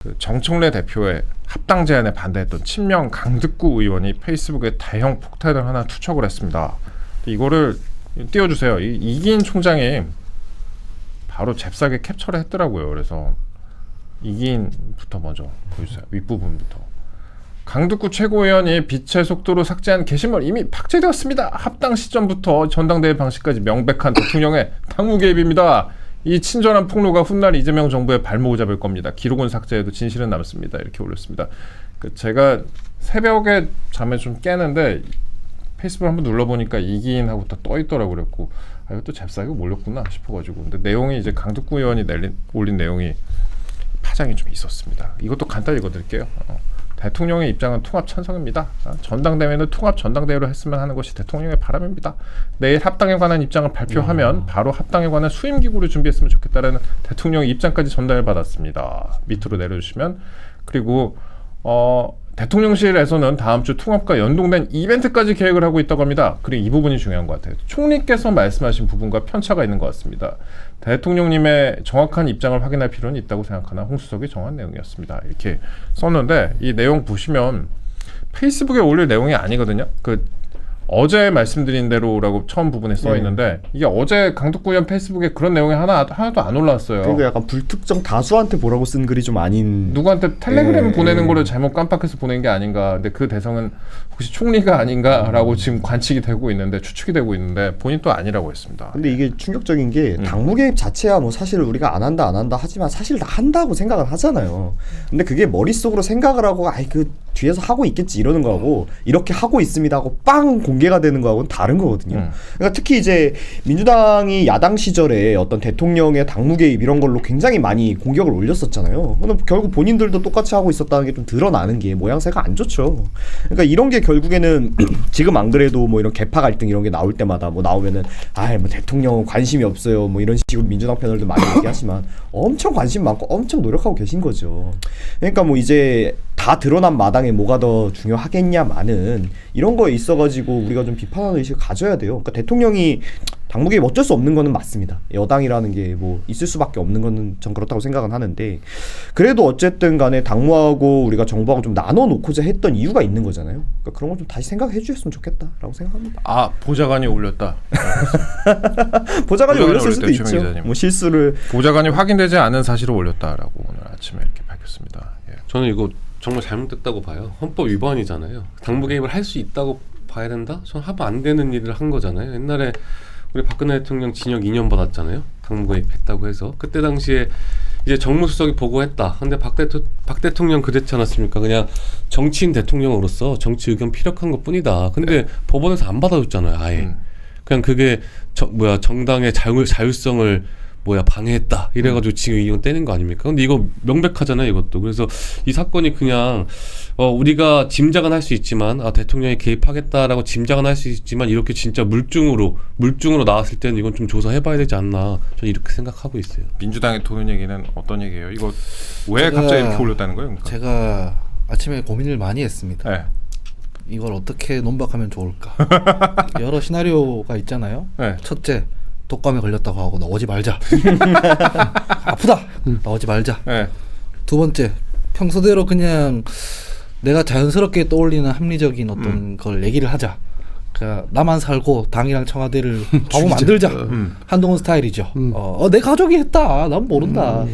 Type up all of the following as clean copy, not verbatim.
그 정청래 대표의 합당 제안에 반대했던 친명 강득구 의원이 페이스북에 대형 폭탄을 하나 투척을 했습니다. 이거를 띄워주세요. 이기인 총장이 바로 잽싸게 캡처를 했더라고요. 그래서 이기인부터 먼저 보여주세요. 윗부분부터. 강득구 최고위원이 빛의 속도로 삭제한 게시물 이미 삭제되었습니다. 합당 시점부터 전당대회 방식까지 명백한 대통령의 당무 개입입니다. 이 친절한 폭로가 훗날 이재명 정부의 발목을 잡을 겁니다. 기록은 삭제해도 진실은 남습니다. 이렇게 올렸습니다. 제가 새벽에 잠에 좀 깨는데 페이스북 한번 눌러보니까 이기인하고 다 떠있더라고. 그랬고 이것도 잽싸게 몰렸구나 싶어가지고. 근데 내용이 이제 강득구 의원이 올린 내용이 파장이 좀 있었습니다. 이것도 간단히 읽어드릴게요. 대통령의 입장은 통합 찬성입니다. 전당대회는 통합 전당대회로 했으면 하는 것이 대통령의 바람입니다. 내일 합당에 관한 입장을 발표하면 바로 합당에 관한 수임기구를 준비했으면 좋겠다라는 대통령의 입장까지 전달을 받았습니다. 밑으로 내려주시면. 그리고 대통령실에서는 다음 주 통합과 연동된 이벤트까지 계획을 하고 있다고 합니다. 그리고 이 부분이 중요한 것 같아요. 총리께서 말씀하신 부분과 편차가 있는 것 같습니다. 대통령님의 정확한 입장을 확인할 필요는 있다고 생각하나 홍수석이 정한 내용이었습니다. 이렇게 썼는데 이 내용 보시면 페이스북에 올릴 내용이 아니거든요. 어제 말씀드린 대로라고 처음 부분에 써 있는데 이게 어제 강득구 의원 페이스북에 그런 내용이 하나도 안 올라왔어요. 그러니까 약간 불특정 다수한테 보라고 쓴 글이 좀 아닌. 누구한테 텔레그램 보내는 거를 잘못 깜빡해서 보낸 게 아닌가. 근데 그 대상은 혹시 총리가 아닌가라고 지금 관측이 되고 있는데 추측이 되고 있는데 본인 또 아니라고 했습니다. 근데 이게 충격적인 게 당무 개입 자체야 뭐 사실 우리가 안 한다 하지만 사실 다 한다고 생각을 하잖아요. 근데 그게 머릿속으로 생각을 하고 그 뒤에서 하고 있겠지 이러는 거하고 이렇게 하고 있습니다 하고 빵 공개가 되는 거하고는 다른 거거든요. 그러니까 특히 이제 민주당이 야당 시절에 어떤 대통령의 당무 개입 이런 걸로 굉장히 많이 공격을 올렸었잖아요. 그럼 결국 본인들도 똑같이 하고 있었다는 게 좀 드러나는 게 모양새가 안 좋죠. 그러니까 이런 게 결국에는 지금 안 그래도 뭐 이런 계파 갈등 이런 게 나올 때마다 뭐 나오면은 뭐 대통령은 관심이 없어요 뭐 이런 식으로 민주당 패널들 많이 얘기하지만 엄청 관심 많고 엄청 노력하고 계신 거죠. 그러니까 뭐 이제 다 드러난 마당에 뭐가 더 중요하겠냐마는 이런 거에 있어가지고 우리가 좀 비판하는 의식을 가져야 돼요. 그러니까 대통령이 당무 개입 어쩔 수 없는 거는 맞습니다. 여당이라는 게 뭐 있을 수밖에 없는 거는 전 그렇다고 생각은 하는데 그래도 어쨌든 간에 당무하고 우리가 정부하고 좀 나눠놓고자 했던 이유가 있는 거잖아요. 그러니까 그런 걸 좀 다시 생각해 주셨으면 좋겠다라고 생각합니다. 보좌관이 올렸다. 보좌관이 올렸을 수도 있죠. 뭐 실수를 보좌관이 확인되지 않은 사실을 올렸다라고 오늘 아침에 이렇게 밝혔습니다. 예. 저는 이거 정말 잘못됐다고 봐요. 헌법 위반이잖아요. 당무 개입을 할 수 있다고 봐야 된다? 전 하면 안 되는 일을 한 거잖아요. 옛날에 우리 박근혜 대통령 징역 2년 받았잖아요. 당무 개입했다고 해서. 그때 당시에 이제 정무수석이 보고했다. 근데 박 대통령 그랬지 않았습니까? 그냥 정치인 대통령으로서 정치 의견 피력한 것뿐이다. 근데 법원에서 안 받아줬잖아요. 아예. 그냥 그게 정당의 자율성을 방해했다 이래가지고 지금 이건 떼는 거 아닙니까? 근데 이거 명백하잖아요 이것도. 그래서 이 사건이 그냥 우리가 짐작은 할 수 있지만 대통령이 개입하겠다라고 짐작은 할 수 있지만 이렇게 진짜 물증으로 나왔을 때는 이건 좀 조사해봐야 되지 않나 저는 이렇게 생각하고 있어요. 민주당이 도는 얘기는 어떤 얘기예요? 이거 왜 갑자기 이렇게 올렸다는 거예요? 그러니까? 제가 아침에 고민을 많이 했습니다. 네. 이걸 어떻게 논박하면 좋을까? 여러 시나리오가 있잖아요. 네. 첫째, 독감에 걸렸다고 하고 나오지 말자. 아프다. 나오지 말자. 네. 두 번째, 평소대로 그냥 내가 자연스럽게 떠올리는 합리적인 어떤 걸 얘기를 하자. 그러니까 나만 살고 당이랑 청와대를 바보 만들자. 한동훈 스타일이죠. 내 가족이 했다. 난 모른다.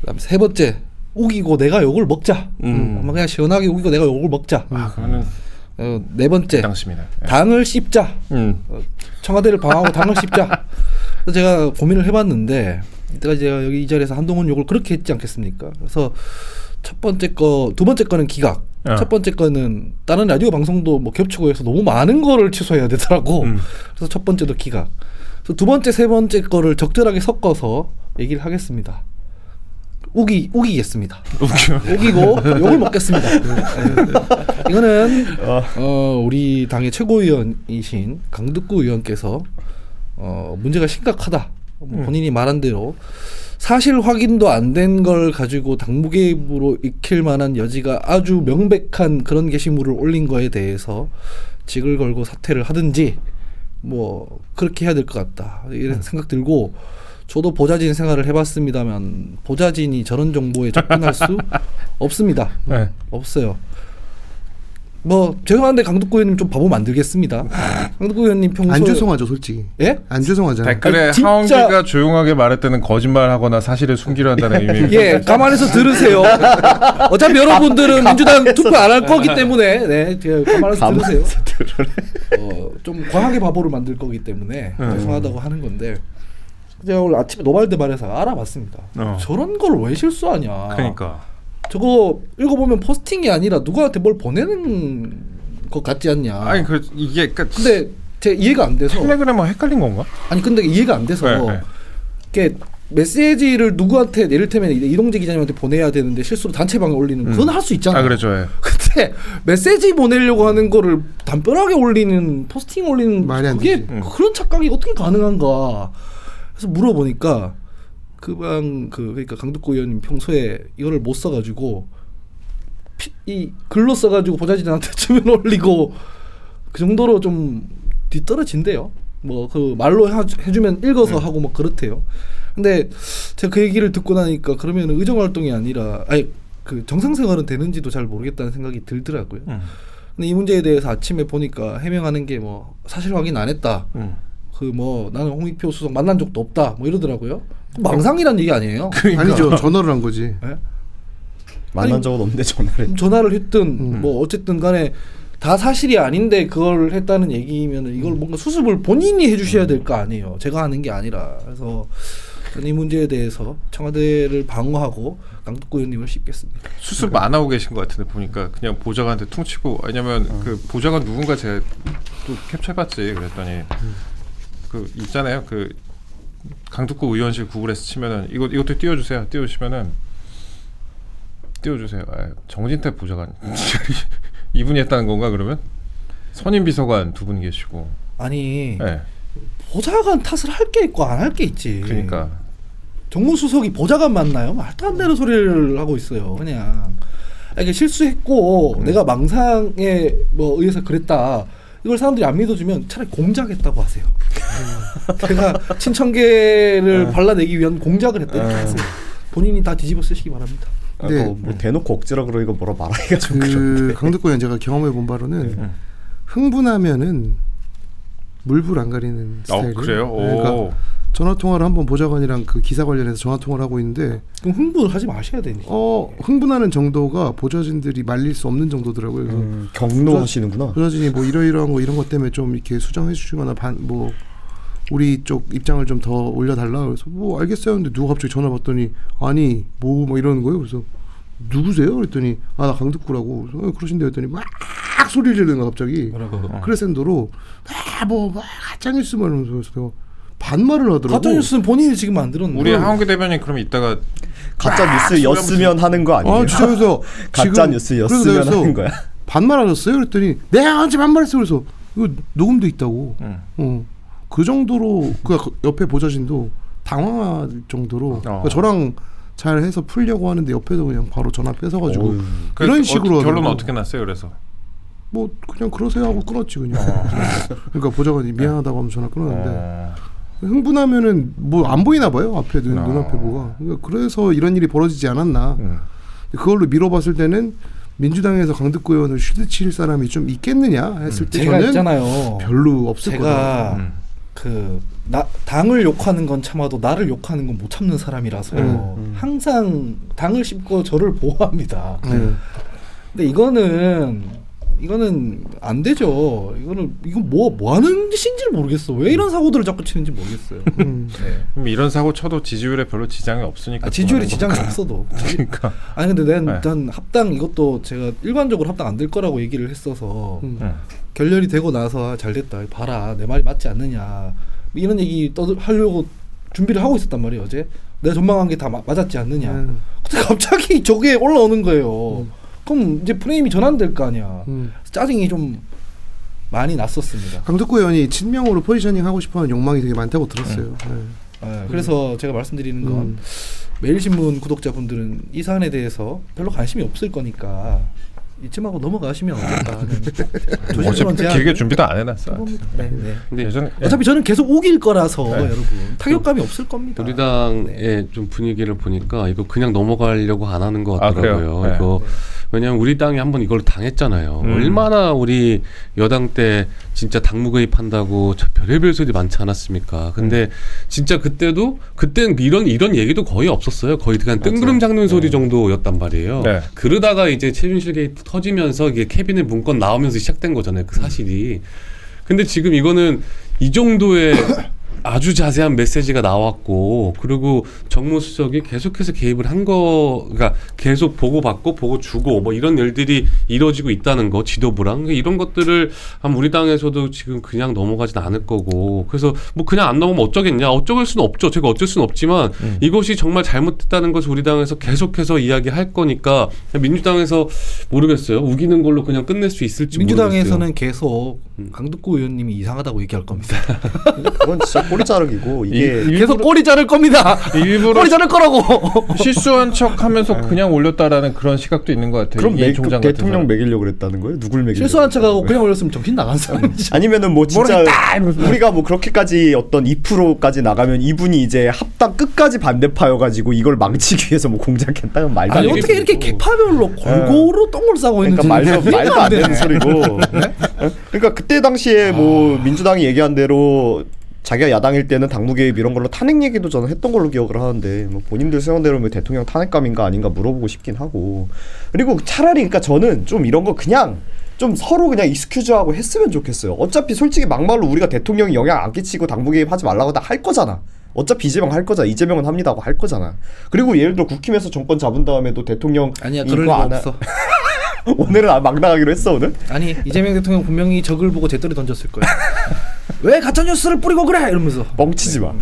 그다음에 세 번째, 우기고 내가 욕을 먹자. 그냥 시원하게 우기고 내가 욕을 먹자. 그러면 네 번째, 당을 씹자. 청와대를 방하고 당을 씹자. 그래서 제가 고민을 해봤는데, 제가 여기 이 자리에서 한동훈 욕을 그렇게 했지 않겠습니까? 그래서 두 번째 거는 기각. 첫 번째 거는 다른 라디오 방송도 뭐 겹치고 해서 너무 많은 거를 취소해야 되더라고. 그래서 첫 번째도 기각. 그래서 두 번째, 세 번째 거를 적절하게 섞어서 얘기를 하겠습니다. 우기겠습니다. 우기고 욕을 먹겠습니다. 이거는 우리 당의 최고위원이신 강득구 의원께서 문제가 심각하다. 본인이 말한 대로 사실 확인도 안 된 걸 가지고 당무 개입으로 익힐 만한 여지가 아주 명백한 그런 게시물을 올린 거에 대해서 직을 걸고 사퇴를 하든지 뭐 그렇게 해야 될 것 같다 이런 생각 들고, 저도 보좌진 생활을 해봤습니다만 보좌진이 저런 정보에 접근할 수 없습니다. 네. 없어요. 뭐 죄송한데 강덕구 의원님 좀 바보 만들겠습니다. 강덕구 의원님 평소에 안 죄송하죠, 솔직히. 예? 안 죄송하잖아요. 댓글에 아니, 진짜- 하원기가 조용하게 말했다는 거짓말하거나 사실을 숨기려 한다는 의미. 예, 가만해서 들으세요. 어차피 여러분들은 민주당 투표 안 할 거기 때문에 네, 가만해서 들으세요. 좀 과하게 바보를 만들 거기 때문에 죄송하다고 하는 건데 제가 오늘 아침에 노발대발해서 알아봤습니다. 저런 걸 왜 실수하냐. 그러니까. 저거 읽어보면 포스팅이 아니라 누구한테 뭘 보내는 것 같지 않냐. 아니 이게 근데 제 이해가 안 돼서. 텔레그램하고 헷갈린 건가? 아니 근데 이해가 안 돼서 네. 이게 메시지를 누구한테 예를테면 이동재 기자님한테 보내야 되는데 실수로 단체방에 올리는 그건 할 수 있잖아. 아 그렇죠. 예. 근데 메시지 보내려고 하는 거를 담벼락에 올리는 포스팅 올리는 말이 안 그게 되지. 그런 착각이 어떻게 가능한가? 그래서 물어보니까 그러니까 강덕구 의원님 평소에 이거를 못 써가지고 이 글로 써가지고 보좌진한테 주면 올리고 그 정도로 좀 뒤떨어진대요. 뭐 그 말로 해주면 읽어서 하고 뭐 그렇대요. 근데 제가 그 얘기를 듣고 나니까 그러면 의정 활동이 아니라 아니 그 정상 생활은 되는지도 잘 모르겠다는 생각이 들더라고요. 근데 이 문제에 대해서 아침에 보니까 해명하는 게 뭐 사실 확인 안 했다. 그 뭐 나는 홍익표 수석 만난 적도 없다. 뭐 이러더라고요. 망상이란 얘기 아니에요? 아니죠, 전화를 한 거지. 네? 만난 적은 없는데 전화를. 전화를 했든 뭐 어쨌든 간에 다 사실이 아닌데 그걸 했다는 얘기면 이걸 뭔가 수습을 본인이 해주셔야 될 거 아니에요. 제가 하는 게 아니라. 그래서 저는 이 문제에 대해서 청와대를 방어하고 강덕구 의원님을 씹겠습니다. 수습 안 하고 계신 것 같은데 보니까 그냥 보좌관한테 퉁치고 왜냐면 그 보좌관 누군가 제가 또 캡처해봤지 그랬더니 그 있잖아요 그 강덕구 의원실 구글에서 치면은 이것도 띄워주세요. 띄워주시면은 띄워주세요. 정진태 보좌관 이분이 했다는 건가 그러면 선임 비서관 두 분 계시고 아니 네. 보좌관 탓을 할 게 있고 안 할 게 있지. 그러니까 정무수석이 보좌관 맞나요? 말도 안 되는 소리를 하고 있어요. 그냥 이게 실수했고 내가 망상에 뭐 의해서 그랬다. 이걸 사람들이 안 믿어주면 차라리 공작했다고 하세요. 제가 친청계를 발라내기 위한 공작을 했다 이렇게 하세요. 본인이 다 뒤집어 쓰시기 바랍니다. 네. 뭐 대놓고 억지라 그러니까 뭐라 말하기가 좀 그 그런데. 강덕구 의원 제가 경험해 본 바로는 흥분하면은 물불 안 가리는 스타일이에요. 그래요? 그러니까 전화 통화를 한번 보좌관이랑 그 기사 관련해서 전화 통화를 하고 있는데 그럼 흥분을 하지 마셔야 되니까. 흥분하는 정도가 보좌진들이 말릴 수 없는 정도더라고요. 그래서 경로하시는구나. 보좌진이 뭐 이러이러한 거 이런 것 때문에 좀 이렇게 수정해 주시거나 뭐 우리 쪽 입장을 좀 더 올려달라. 그래서 뭐 알겠어요. 근데 누가 갑자기 전화 받더니 아니 뭐 이러는 거예요. 그래서 누구세요? 그랬더니 나 강덕구라고. 그래서 그러신데 했더니 막 소리를 지르는 거 갑자기. 크레센도로 뭐 가짜뉴스 뭐 이러면서 그래서 내가 반말을 하더라고. 가짜뉴스는 본인이 지금 만들었는데. 우리 하원기 대변인 그럼 이따가 가짜 뉴스였으면 하는 거 아니에요? 진짜 그래서 가짜 뉴스였으면 하는 거야. 반말하셨어요? 그랬더니 내가 언제 반말했어? 그래서 이거 녹음돼 있다고. 그 정도로 그 옆에 보좌진도 당황할 정도로 그러니까 저랑 잘 해서 풀려고 하는데 옆에서 그냥 바로 전화 뺏어가지고 이런 식으로 결론은 어떻게 났어요? 그래서 뭐 그냥 그러세요 하고 끊었지 그냥. 그러니까 보좌관이 미안하다고 하면 전화 끊었는데 흥분하면은 뭐 안 보이나 봐요 앞에 눈앞에 뭐가. 그러니까 그래서 이런 일이 벌어지지 않았나. 그걸로 미뤄봤을 때는 민주당에서 강덕구 의원을 쉴드 칠 사람이 좀 있겠느냐 했을 때 제가 저는 있잖아요. 별로 없을 제가 거다. 당을 욕하는 건 참아도 나를 욕하는 건 못 참는 사람이라서 항상 당을 씹고 저를 보호합니다. 근데 이거는 안 되죠. 이건 뭐 하는 짓인지 모르겠어. 왜 이런 사고들을 자꾸 치는지 모르겠어요. 네. 그럼 이런 사고 쳐도 지지율에 별로 지장이 없으니까. 지지율에 지장이 없어도. 그러니까. 아니 근데 난 합당 이것도 제가 일관적으로 합당 안 될 거라고 얘기를 했어서 결렬이 되고 나서 잘 됐다. 봐라 내 말이 맞지 않느냐. 이런 얘기 하려고 준비를 하고 있었단 말이에요 어제. 내가 전망한 게 다 맞았지 않느냐. 근데 갑자기 저게 올라오는 거예요. 그럼 이제 프레임이 전환될 거 아니야. 짜증이 좀 많이 났었습니다. 강덕구 의원이 친명으로 포지셔닝 하고 싶어하는 욕망이 되게 많다고 들었어요. 그래서 제가 말씀드리는 건 매일신문 구독자분들은 이 사안에 대해서 별로 관심이 없을 거니까 이쯤하고 넘어가시면 어떨까 하는 어차피 조심스러운 제안. 길게 준비도 안 해놨어. 네, 네. 근데 예전 어차피 저는 계속 우길 거라서 네. 여러분 타격감이 없을 겁니다. 우리 당의 좀 분위기를 보니까 이거 그냥 넘어가려고 안 하는 것 아, 같더라고요. 그래요? 네. 이거 왜냐하면 우리 당이 한번 이걸 당했잖아요. 얼마나 우리 여당 때 진짜 당무 개입한다고 저 별의별 소리 많지 않았습니까? 근데 진짜 그때는 이런 얘기도 거의 없었어요. 거의 그냥 뜬구름 잡는 소리 정도였단 말이에요. 네. 그러다가 이제 최순실 개입 터지면서 이게 캐비넷 문건 나오면서 시작된 거잖아요. 그 사실이. 근데 지금 이거는 이 정도의 아주 자세한 메시지가 나왔고 그리고 정무수석이 계속해서 개입을 한 거, 그러니까 계속 보고받고 보고주고 뭐 이런 일들이 이루어지고 있다는 거 지도부랑 이런 것들을 우리 당에서도 지금 그냥 넘어가진 않을 거고 그래서 뭐 그냥 안 넘어가면 어쩌겠냐 어쩔 수는 없죠. 제가 어쩔 수는 없지만 이것이 정말 잘못됐다는 것을 우리 당에서 계속해서 이야기할 거니까 민주당에서 모르겠어요. 우기는 걸로 그냥 끝낼 수 있을지 민주당에서는 모르겠어요. 계속 강득구 의원님이 이상하다고 얘기할 겁니다. 그건 진짜 꼬리 자르기고 이게 계속 꼬리 자를 겁니다. 일부러 꼬리 자를 거라고. 실수한 척하면서 그냥 올렸다라는 그런 시각도 있는 것 같아요. 그럼 이게 총장 대통령 같은 매기려고 그랬다는 거예요? 누굴 매기려고? 실수한 척하고 그냥 올렸으면 정신 나간 사람이지. 아니면은 뭐 진짜 우리가 뭐 그렇게까지 어떤 2%까지 나가면 이분이 이제 합당 끝까지 반대파여가지고 이걸 망치기 위해서 뭐 공작했다는 말도 아니 안 어떻게 이렇게 개파별로 골고루 똥을 싸고 있는지 그러니까 말도 안 되는 소리고. 네? 그러니까 그때 당시에 뭐 민주당이 얘기한 대로 자기가 야당일 때는 당무 개입 이런 걸로 탄핵 얘기도 저는 했던 걸로 기억을 하는데 뭐 본인들 생각대로 뭐 대통령 탄핵감인가 아닌가 물어보고 싶긴 하고 그리고 차라리 그러니까 저는 좀 이런 거 그냥 좀 서로 그냥 익스큐즈하고 했으면 좋겠어요. 어차피 솔직히 막말로 우리가 대통령이 영향 안 끼치고 당무 개입하지 말라고 다 할 거잖아. 어차피 이재명 할 거잖아. 이재명은 합니다 하고 할 거잖아. 그리고 예를 들어 국힘에서 정권 잡은 다음에도 대통령 아니야 그럴 리가 없어. 오늘은 막 나가기로 했어 오늘? 아니 이재명 대통령 분명히 적을 보고 제떨이 던졌을 거야. 왜 가짜뉴스를 뿌리고 그래 이러면서. 멍치지 마.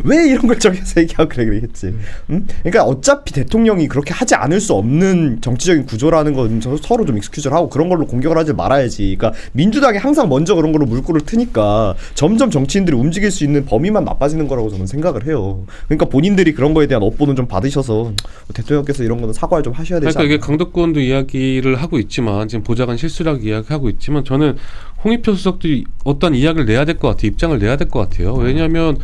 왜 이런 걸 저기서 얘기하고 그러겠지. 응? 그러니까 어차피 대통령이 그렇게 하지 않을 수 없는 정치적인 구조라는 건 서로 좀 익스큐즈를 하고 그런 걸로 공격을 하지 말아야지. 그러니까 민주당이 항상 먼저 그런 걸로 물꼬를 트니까 점점 정치인들이 움직일 수 있는 범위만 나빠지는 거라고 저는 생각을 해요. 그러니까 본인들이 그런 거에 대한 업보는 좀 받으셔서 대통령께서 이런 거는 사과를 좀 하셔야 되지 그러니까 않나. 이게 강덕권도 이야기를 하고 있지만 지금 보좌관 실수라고 이야기하고 있지만 저는 홍익표 수석들이 어떤 이야기를 내야 될 것 같아요. 입장을 내야 될 것 같아요. 왜냐하면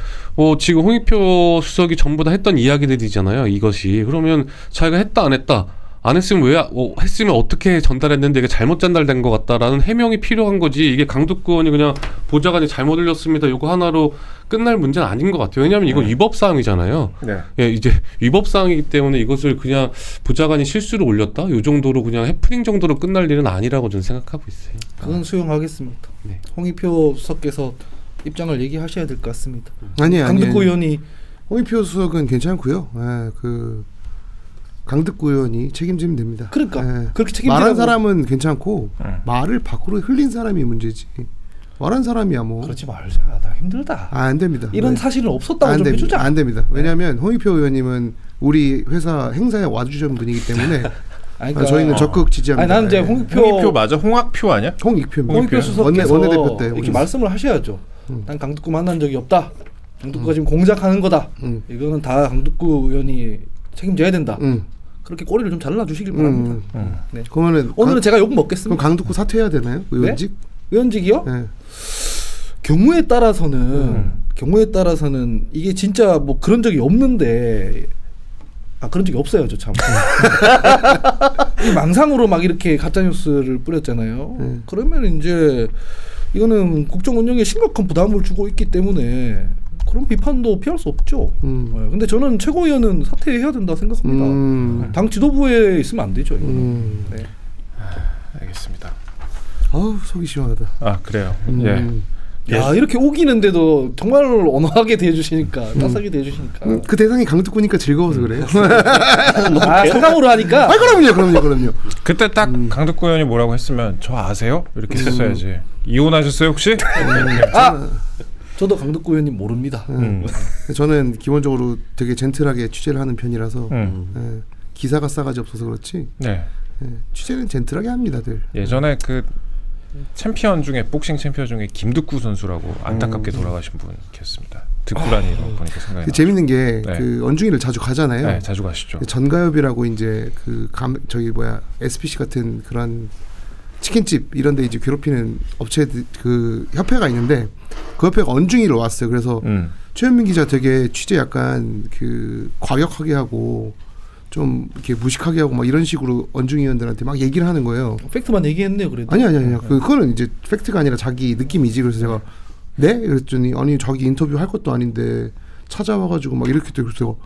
지금 홍익표 수석이 전부 다 했던 이야기들이잖아요. 이것이. 그러면 자기가 했다 안 했다. 안 했으면 왜 했으면 어떻게 전달했는데 이게 잘못 전달된 것 같다라는 해명이 필요한 거지. 이게 강덕권이 그냥 보좌관이 잘못 올렸습니다. 이거 하나로 끝날 문제는 아닌 것 같아요. 왜냐하면 이건 위법 사항이잖아요. 네. 예, 이제 위법 사항이기 때문에 이것을 그냥 보좌관이 실수로 올렸다. 이 정도로 그냥 해프닝 정도로 끝날 일은 아니라고 저는 생각하고 있어요. 그건 수용하겠습니다. 네. 홍익표 수석께서 입장을 얘기하셔야 될 것 같습니다. 아니 강득구 의원이 홍익표 수석은 괜찮고요. 그 강득구 의원이 책임지면 됩니다. 그러니까 예. 그렇게 책임지라고 말한 사람은 괜찮고 말을 밖으로 흘린 사람이 문제지. 말한 사람이야 뭐. 그렇지 말자. 나 힘들다. 안 됩니다. 이런 왜? 사실은 없었다고 안 좀 됩니다. 해주자. 안 됩니다. 왜냐하면 홍익표 의원님은 우리 회사 행사에 와주신 분이기 때문에 아니, 그러니까 저희는 적극 지지합니다. 아니 나는 이제 예. 홍익표 맞아? 홍학표 아니야? 홍익표입니다. 홍익표 수석께서 원내대표 때 이렇게 오셨어요. 말씀을 하셔야죠. 난 강득구 만난 적이 없다. 강득구가 지금 공작하는 거다. 이거는 다 강득구 의원이 책임져야 된다. 그렇게 꼬리를 좀 잘라주시길 바랍니다. 네. 그러면은 오늘은 제가 욕 그럼 먹겠습니다. 강득구 사퇴해야 되나요? 의원직? 의원직이요? 네. 경우에 따라서는 이게 진짜 뭐 그런 적이 없는데 그런 적이 없어요, 저 참. 이 망상으로 막 이렇게 가짜 뉴스를 뿌렸잖아요. 그러면 이제 이거는 국정 운영에 심각한 부담을 주고 있기 때문에 그런 비판도 피할 수 없죠. 근데 저는 최고위원은 사퇴해야 된다 생각합니다. 당 지도부에 있으면 안 되죠. 이거는. 네. 알겠습니다. 아우 속이 시원하다. 아 그래요. 예. 야 이렇게 우기는데도 정말 온화하게 대해주시니까 따뜻하게 대해주시니까 그 대상이 강득구니까 즐거워서 그래요. 상감으로 하니까 그럼요. 그때 딱 강덕구 의원이 뭐라고 했으면 저 아세요? 이렇게 했어야지. 이혼하셨어요 혹시? 저도 강덕구 의원님 모릅니다. 저는 기본적으로 되게 젠틀하게 취재를 하는 편이라서 음. 기사가 싸가지 없어서 그렇지 네. 취재는 젠틀하게 합니다 늘. 예전에 그 챔피언 중에 복싱 챔피언 중에 김득구 선수라고 안타깝게 돌아가신 분 계셨습니다. 듣구라니 보니까 생각이 나요. 재밌는 게 네. 그 언중이를 자주 가잖아요. 네, 자주 가시죠. 전가협이라고 이제 저기 SPC 같은 그런 치킨집 이런데 이제 괴롭히는 업체들 그 협회가 있는데 그 협회가 언중이를 왔어요. 그래서 최현민 기자 되게 취재 약간 그 과격하게 하고 좀 이렇게 무식하게 하고 막 이런 식으로 언중이 의원들한테 막 얘기를 하는 거예요. 팩트만 얘기했네요. 그래도. 아니. 그거는 이제 팩트가 아니라 자기 느낌이지. 그래서 제가 네? 그랬더니 아니 자기 인터뷰 할 것도 아닌데 찾아와가지고 막 이렇게 돼. 그래서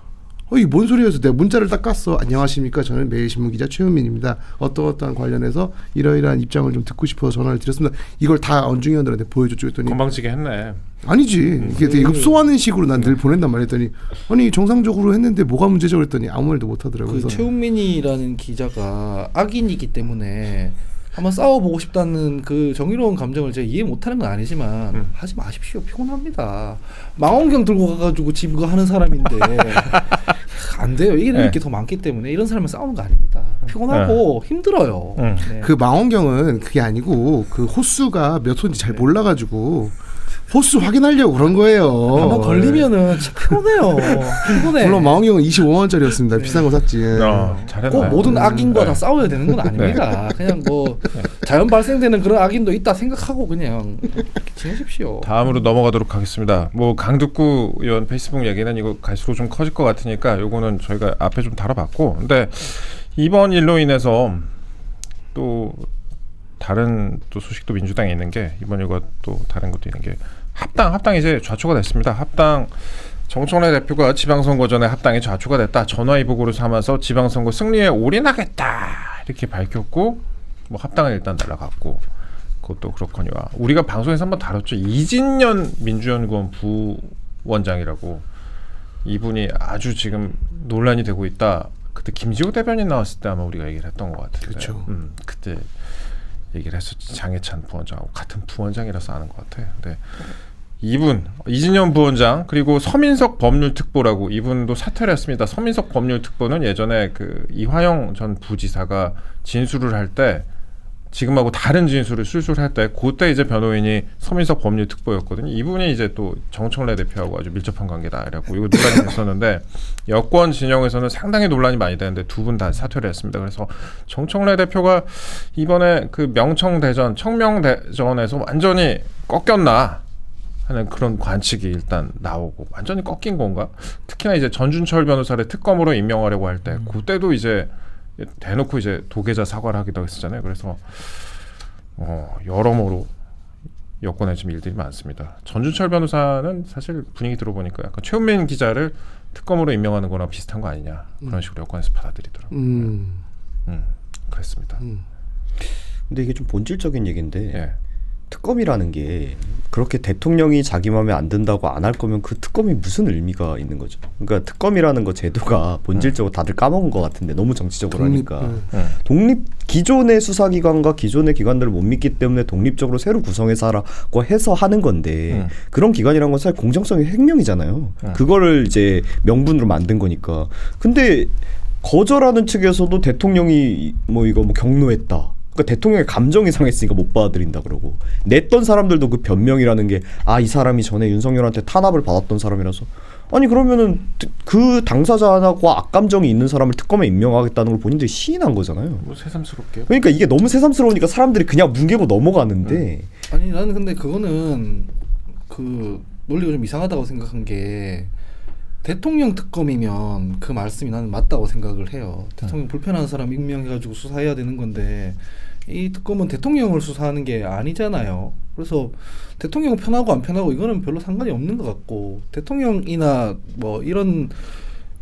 이게 뭔 소리여서 내가 문자를 딱 깠어. 안녕하십니까. 저는 매일신문 기자 최은민입니다. 어떠한 관련해서 이러이러한 입장을 좀 듣고 싶어서 전화를 드렸습니다. 이걸 다 언중이 의원들한테 보여줬죠. 했더니 건방지게 했네. 아니지. 이게 되게 흡소하는 식으로 난 늘 보낸단 말이야. 했더니 아니 정상적으로 했는데 뭐가 문제죠? 그랬더니 아무 말도 못 하더라고요. 그 최은민이라는 기자가 악인이기 때문에 한번 싸워보고 싶다는 그 정의로운 감정을 제가 이해 못하는 건 아니지만 하지 마십시오. 피곤합니다. 망원경 들고 가가지고 지금 하는 사람인데 안 돼요. 이런 게 더 많기 때문에 이런 사람을 싸우는 거 아닙니다. 피곤하고 힘들어요. 네. 그 망원경은 그게 아니고 그 호수가 몇 호인지 잘 몰라가지고 호수 확인하려고 그런 거예요. 한번 걸리면은 진짜 피곤해요. 피곤해. 물론 망원경은 25만원짜리였습니다. 비싼 거 샀지. 잘했네. 꼭 모든 악인과 다 싸워야 되는 건 아닙니다. 그냥 뭐 자연 발생되는 그런 악인도 있다 생각하고 그냥 지내십시오. 다음으로 넘어가도록 하겠습니다. 뭐 강득구 의원 페이스북 얘기는 이거 갈수록 좀 커질 것 같으니까 요거는 저희가 앞에 좀 다뤄봤고, 근데 이번 일로 인해서 또 다른 또 소식도 민주당에 있는 게 이번 이거 또 다른 것도 있는 게 합당 이제 좌초가 됐습니다. 합당 정청래 대표가 지방선거 전에 합당이 좌초가 됐다. 전화위복으로 삼아서 지방선거 승리에 올인하겠다 이렇게 밝혔고, 뭐 합당은 일단 날아갔고, 그것도 그렇거니와 우리가 방송에서 한번 다뤘죠. 이진년 민주연구원 부원장이라고, 이분이 아주 지금 논란이 되고 있다. 그때 김지호 대변인 나왔을 때 아마 우리가 얘기를 했던 것 같은데, 그렇죠. 그때 얘기를 했었지. 장해찬 부원장하고 같은 부원장이라서 아는 것 같아. 근데 이분 이진현 부원장 그리고 서민석 법률특보라고, 이분도 사퇴를 했습니다. 서민석 법률특보는 예전에 그 이화영 전 부지사가 진술을 할 때 지금하고 다른 진술을 술술할 때 그때 이제 변호인이 서민석 법률특보였거든요. 이분이 이제 또 정청래 대표하고 아주 밀접한 관계다라고 이거 논란이 됐었는데 여권 진영에서는 상당히 논란이 많이 되는데 두 분 다 사퇴를 했습니다. 그래서 정청래 대표가 이번에 그 명청대전 청명대전에서 완전히 꺾였나 하는 그런 관측이 일단 나오고, 완전히 꺾인 건가? 특히나 이제 전준철 변호사를 특검으로 임명하려고 할 때 그때도 이제 대놓고 이제 도계자 사과를 하기도 했었잖아요. 그래서 여러모로 여권에 지금 일들이 많습니다. 전준철 변호사는 사실 분위기 들어보니까 약간 최은민 기자를 특검으로 임명하는 거랑 비슷한 거 아니냐 그런 식으로 여권에서 받아들이더라고요. 그랬습니다. 근데 이게 좀 본질적인 얘기인데 예. 특검이라는 게 그렇게 대통령이 자기 마음에 안 든다고 안 할 거면 그 특검이 무슨 의미가 있는 거죠. 그러니까 특검이라는 거 제도가 본질적으로 다들 까먹은 것 같은데 너무 정치적으로 하니까 기존의 수사기관과 기존의 기관들을 못 믿기 때문에 독립적으로 새로 구성해서 하라고 해서 하는 건데 그런 기관이란 건 사실 공정성의 횡령이잖아요. 그거를 이제 명분으로 만든 거니까. 근데 거절하는 측에서도 대통령이 뭐 이거 뭐 경로했다. 그러니까 대통령의 감정이 상했으니까 못 받아들인다 그러고, 냈던 사람들도 그 변명이라는 게 이 사람이 전에 윤석열한테 탄압을 받았던 사람이라서, 아니 그러면은 그 당사자하고 악감정이 있는 사람을 특검에 임명하겠다는 걸 본인들이 시인한 거잖아요. 뭐 새삼스럽게요. 그러니까 이게 너무 새삼스러우니까 사람들이 그냥 뭉개고 넘어가는데 아니 나는 근데 그거는 그 논리가 좀 이상하다고 생각한 게, 대통령 특검이면 그 말씀이 나는 맞다고 생각을 해요. 대통령 불편한 사람 임명해가지고 수사해야 되는 건데 이 특검은 대통령을 수사하는 게 아니잖아요. 그래서 대통령 편하고 안 편하고 이거는 별로 상관이 없는 것 같고, 대통령이나 뭐 이런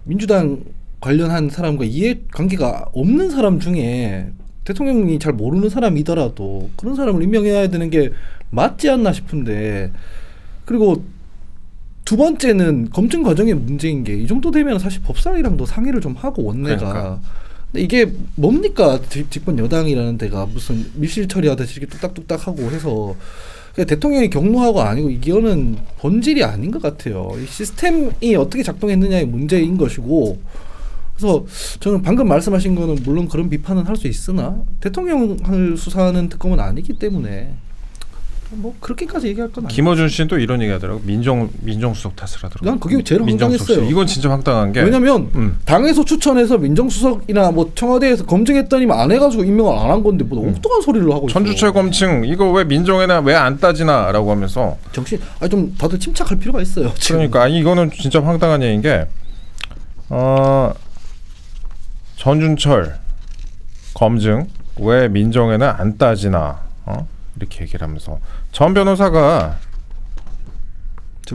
민주당 관련한 사람과 이해관계가 없는 사람 중에 대통령이 잘 모르는 사람이더라도 그런 사람을 임명해야 되는 게 맞지 않나 싶은데, 그리고 두 번째는 검증 과정의 문제인 게, 이 정도 되면 사실 법사위랑도 상의를 좀 하고 원내가. 그러니까. 근데 이게 뭡니까? 집권 여당이라는 데가 무슨 밀실 처리하듯이 이렇게 뚝딱뚝딱 하고 해서 대통령이 경로하고 아니고, 이거는 본질이 아닌 것 같아요. 이 시스템이 어떻게 작동했느냐의 문제인 것이고, 그래서 저는 방금 말씀하신 거는 물론 그런 비판은 할 수 있으나 대통령을 수사하는 특검은 아니기 때문에 뭐 그렇게까지 얘기할 건 아니에요. 김어준 씨는 또 이런 얘기하더라고. 민정수석 탓을 하더라고. 난 그게 제일 민정수석 황당했어요. 이건 진짜 황당한 게 왜냐면 당에서 추천해서 민정수석이나 뭐 청와대에서 검증했더니만 안 해가지고 임명을 안 한 건데 뭐 엉뚱한 소리를 하고 있어. 전주철 검증 이거 왜 민정에나 왜 안 따지나라고 하면서 정신 좀 다들 침착할 필요가 있어요. 지금. 그러니까 아니 이거는 진짜 황당한 얘기인 게 전준철 검증 왜 민정에는 안 따지나 이렇게 얘기를 하면서 전 변호사가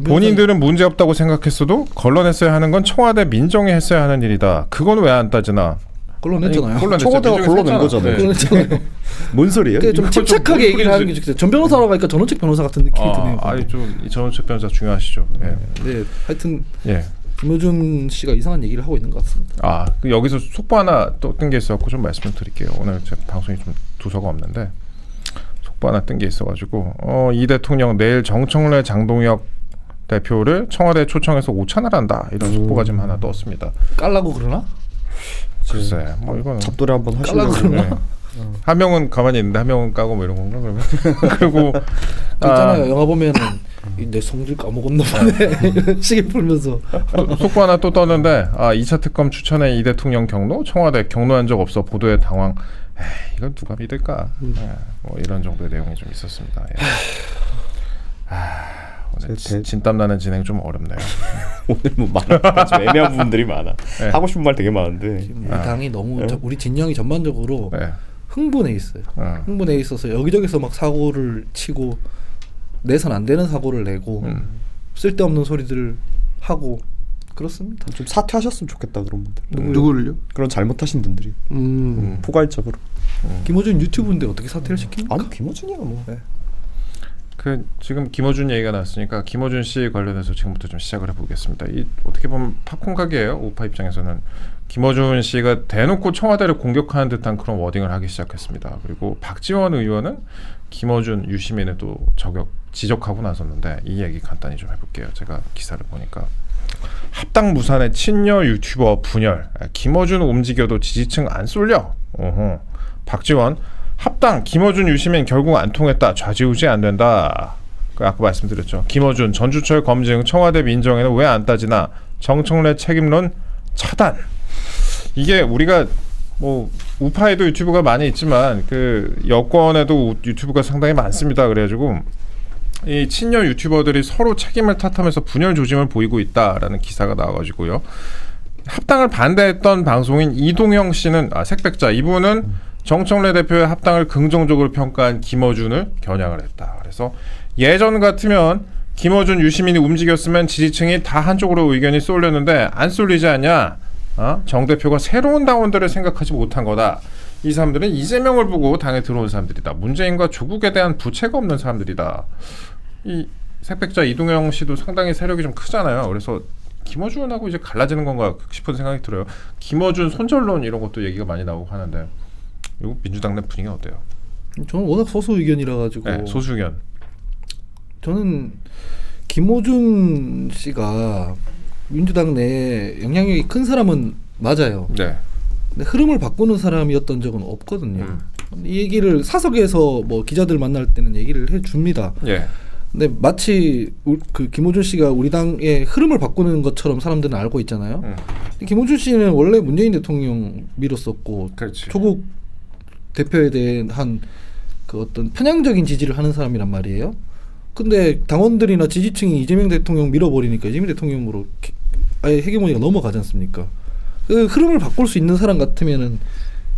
본인들은 문제 없다고 생각했어도 걸러냈어야 하는 건 청와대 민정이 했어야 하는 일이다. 그건 왜 안 따지나? 걸러냈잖아요. 청와대가 걸러낸 거잖아요. 걸러냈잖아요. 뭔 소리예요? 그게 좀 침착하게 얘기를 하는 게 좋겠어요. 전 변호사라고 하니까 전원책 변호사 같은 느낌이 드네요. 아니 좀 전원책 변호사 중요하시죠. 예. 네, 하여튼 예. 김어준 씨가 이상한 얘기를 하고 있는 것 같습니다. 여기서 속보 하나 또 뜬 게 있어갖고 좀 말씀을 드릴게요. 오늘 제 방송이 좀 두서가 없는데 속보 하나 뜬 게 있어가지고 이 대통령 내일 정청래 장동혁 대표를 청와대에 초청해서 오찬을 한다 이런 속보가 좀 하나 떴습니다. 깔라고 그러나? 글쎄, 뭐 이거는 잡돌이 한번 깔라고 하시려고. 그러나? 한 명은 가만히 있는데 한 명은 까고 뭐 이런 건가 그러면 그리고 있잖아요. 영화 보면은 내 성질 까먹었나 보네. 시계 풀면서. 속보 하나 또 떴는데 2차 특검 추천해 이 대통령 경로 청와대 경로한 적 없어 보도에 당황. 이건 누가 믿을까? 뭐 이런 정도의 내용이 좀 있었습니다. 예. 오늘 진땀 나는 진행 좀 어렵네요. 오늘 뭐 많아. 좀 애매한 부분들이 많아. 네. 하고 싶은 말 되게 많은데. 지금 우리 당이 너무 우리 진영이 전반적으로 네. 흥분해 있어요. 흥분해 있어서 여기저기서 막 사고를 치고 내선 안 되는 사고를 내고 쓸데없는 소리들을 하고 그렇습니다. 좀 사퇴하셨으면 좋겠다 그런 분들. 누구를요? 그런 잘못하신 분들이 포괄적으로. 김어준 유튜브인데 어떻게 사퇴를 시킵니까? 아니 김어준이야 뭐. 네. 지금 김어준 얘기가 나왔으니까 김어준 씨 관련해서 지금부터 좀 시작을 해보겠습니다. 이 어떻게 보면 팝콘 가게예요. 우파 입장에서는 김어준 씨가 대놓고 청와대를 공격하는 듯한 그런 워딩을 하기 시작했습니다. 그리고 박지원 의원은 김어준 유시민을 또 지적하고 나섰는데 이 얘기 간단히 좀 해볼게요. 제가 기사를 보니까 합당 무산의 친여 유튜버 분열 김어준 움직여도 지지층 안 쏠려. 박지원 합당 김어준 유시민 결국 안 통했다. 좌지우지 안 된다. 아까 말씀드렸죠. 김어준 전주철 검증 청와대 민정에는 왜 안 따지나 정청래 책임론 차단. 이게 우리가 뭐 우파에도 유튜브가 많이 있지만 그 여권에도 유튜브가 상당히 많습니다. 그래가지고 이 친여 유튜버들이 서로 책임을 탓하면서 분열 조짐을 보이고 있다라는 기사가 나와가지고요. 합당을 반대했던 방송인 이동형 씨는 색백자 이분은 정청래 대표의 합당을 긍정적으로 평가한 김어준을 겨냥을 했다. 그래서 예전 같으면 김어준 유시민이 움직였으면 지지층이 다 한쪽으로 의견이 쏠렸는데 안 쏠리지 않냐? 정 대표가 새로운 당원들을 생각하지 못한 거다. 이 사람들은 이재명을 보고 당에 들어온 사람들이다. 문재인과 조국에 대한 부채가 없는 사람들이다. 이 색백자 이동영 씨도 상당히 세력이 좀 크잖아요. 그래서 김어준하고 이제 갈라지는 건가 싶은 생각이 들어요. 김어준 손절론 이런 것도 얘기가 많이 나오고 하는데 이거 민주당 내 분위기는 어때요? 저는 워낙 소수 의견이라 가지고. 네, 소수 의견. 저는 김어준 씨가 민주당 내에 영향력이 큰 사람은 맞아요. 네. 근데 흐름을 바꾸는 사람이었던 적은 없거든요. 이 얘기를 사석에서 뭐 기자들 만날 때는 얘기를 해줍니다. 예. 근데 마치 그 김어준 씨가 우리 당의 흐름을 바꾸는 것처럼 사람들은 알고 있잖아요. 근데 김어준 씨는 원래 문재인 대통령 밀었었고 그렇지. 조국 대표에 대한 그 어떤 편향적인 지지를 하는 사람이란 말이에요. 근데 당원들이나 지지층이 이재명 대통령 밀어버리니까 이재명 대통령으로 아예 헤게모니가 넘어가지 않습니까? 그 흐름을 바꿀 수 있는 사람 같으면은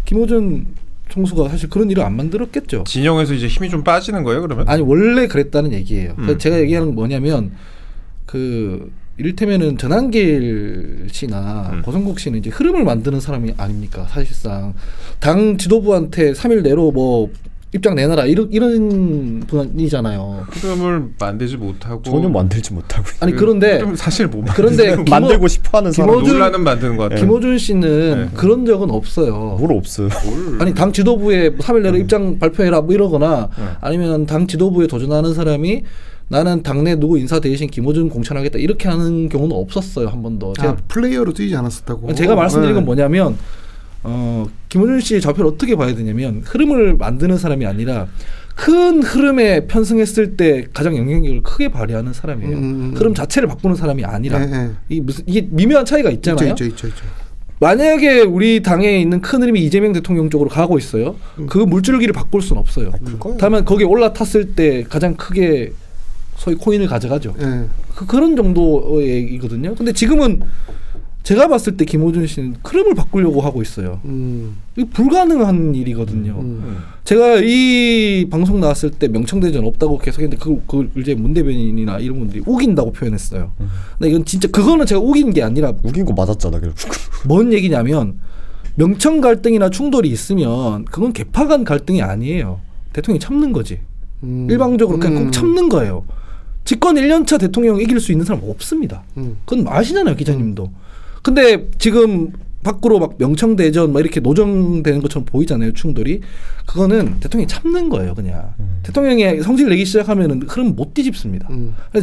김어준 총수가 사실 그런 일을 안 만들었겠죠. 진영에서 이제 힘이 좀 빠지는 거예요, 그러면? 아니 원래 그랬다는 얘기예요. 그러니까 제가 얘기하는 건 뭐냐면 그 이를테면은 전한길 씨나 고성국 씨는 이제 흐름을 만드는 사람이 아닙니까? 사실상 당 지도부한테 3일 내로 뭐 입장 내놔라 이런 분이잖아요. 흐름을 만들지 못하고 전혀 만들지 못하고. 아니 그런데 사실 못 그런데 만들고 싶어하는 사람. 논란은 만드는 것 같아요. 김어준 씨는 그런 적은 없어요. 뭘 없어요. 아니 당 지도부에 3일 내로 입장 발표해라 뭐 이러거나 아니면 당 지도부에 도전하는 사람이 나는 당내 누구 인사 대신 김어준 공천하겠다 이렇게 하는 경우는 없었어요. 한 번도. 아, 플레이어로 뛰지 않았었다고. 제가 말씀드린 건 네. 뭐냐면 김어준 씨의 좌표를 어떻게 봐야 되냐면 흐름을 만드는 사람이 아니라 큰 흐름에 편승했을 때 가장 영향력을 크게 발휘하는 사람이에요. 흐름 자체를 바꾸는 사람이 아니라 네. 이게 미묘한 차이가 있잖아요. 있죠. 만약에 우리 당에 있는 큰 흐름이 이재명 대통령 쪽으로 가고 있어요. 그 물줄기를 바꿀 수는 없어요. 다만 거기에 올라탔을 때 가장 크게 소위 코인을 가져가죠. 네. 그런 정도의 얘기거든요. 근데 지금은 제가 봤을 때 김어준 씨는 흐름을 바꾸려고 하고 있어요. 이게 불가능한 일이거든요. 제가 이 방송 나왔을 때 명청대전 없다고 계속했는데 그걸 이제 문 대변인이나 이런 분들이 우긴다고 표현했어요. 근데 이건 진짜 그거는 제가 우긴 게 아니라 우긴 거 맞았잖아 결국. 뭔 얘기냐면 명청 갈등이나 충돌이 있으면 그건 개파 간 갈등이 아니에요. 대통령이 참는 거지. 일방적으로 그냥 꼭 참는 거예요. 집권 1년차 대통령 이길 수 있는 사람 없습니다. 그건 아시잖아요, 기자님도. 근데 지금 밖으로 막 명청대전 막 이렇게 노정되는 것처럼 보이잖아요, 충돌이. 그거는 대통령이 참는 거예요, 그냥. 대통령이 성질 내기 시작하면은 흐름 못 뒤집습니다.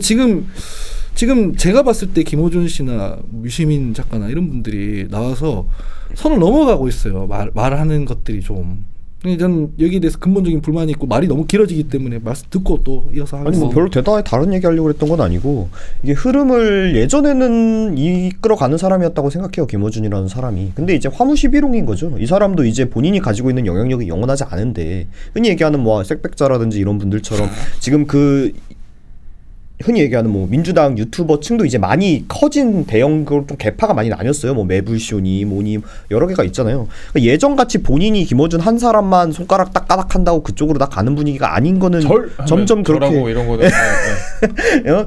지금 제가 봤을 때 김어준 씨나 유시민 작가나 이런 분들이 나와서 선을 넘어가고 있어요. 말하는 것들이 좀. 저는 여기에 대해서 근본적인 불만이 있고 말이 너무 길어지기 때문에 말씀 듣고 또 이어서 하겠습니다. 아니 뭐 별로 대단하게 다른 얘기 하려고 했던 건 아니고 이게 흐름을 예전에는 이끌어가는 사람이었다고 생각해요. 김어준이라는 사람이. 근데 이제 화무시비롱인 거죠. 이 사람도 이제 본인이 가지고 있는 영향력이 영원하지 않은데 흔히 얘기하는 뭐 색백자라든지 이런 분들처럼 지금 그 흔히 얘기하는 뭐 민주당 유튜버 층도 이제 많이 커진 대형 좀 개파가 많이 나뉘었어요. 뭐 매불쇼니 뭐니 여러 개가 있잖아요. 그러니까 예전같이 본인이 김어준 한 사람만 손가락 딱 까닥한다고 그쪽으로 다 가는 분위기가 아닌 거는 점점 그렇게 이런 거는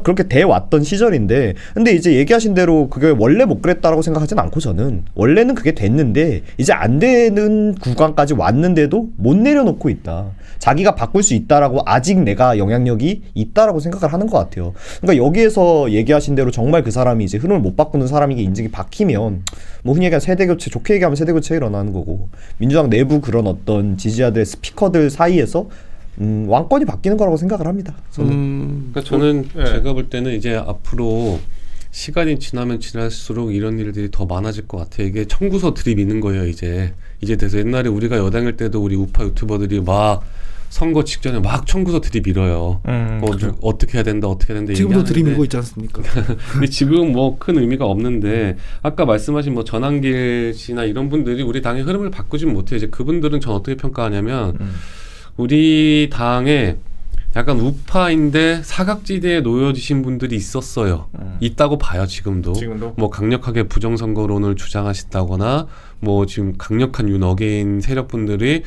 그렇게 돼 왔던 시절인데 근데 이제 얘기하신 대로 그게 원래 못 그랬다라고 생각하진 않고 저는 원래는 그게 됐는데 이제 안 되는 구간까지 왔는데도 못 내려놓고 있다. 자기가 바꿀 수 있다라고 아직 내가 영향력이 있다라고 생각을 하는 것 같아요. 그러니까 여기에서 얘기하신 대로 정말 그 사람이 이제 흐름을 못 바꾸는 사람이게 인증이 박히면 뭐 흔히 얘기하는 세대교체, 좋게 얘기하면 세대교체가 일어나는 거고 민주당 내부 그런 어떤 지지자들의 스피커들 사이에서 왕권이 바뀌는 거라고 생각을 합니다. 그러니까 저는 제가 볼 때는 이제 앞으로 시간이 지나면 지날수록 이런 일들이 더 많아질 것 같아요. 이게 청구서 드립 있는 거예요. 이제 돼서 옛날에 우리가 여당일 때도 우리 우파 유튜버들이 막 선거 직전에 막 청구서 드립 밀어요. 어떻게 해야 된다, 어떻게 해야 된다. 지금도 드립 밀고 있지 않습니까? 근데 지금 뭐 큰 의미가 없는데 아까 말씀하신 뭐 전한길 씨나 이런 분들이 우리 당의 흐름을 바꾸진 못해요. 이제 그분들은 전 어떻게 평가하냐면 우리 당에 약간 우파인데 사각지대에 놓여지신 분들이 있었어요. 있다고 봐요, 지금도. 뭐 강력하게 부정선거론을 주장하신다거나 뭐 지금 강력한 윤어게인 세력분들이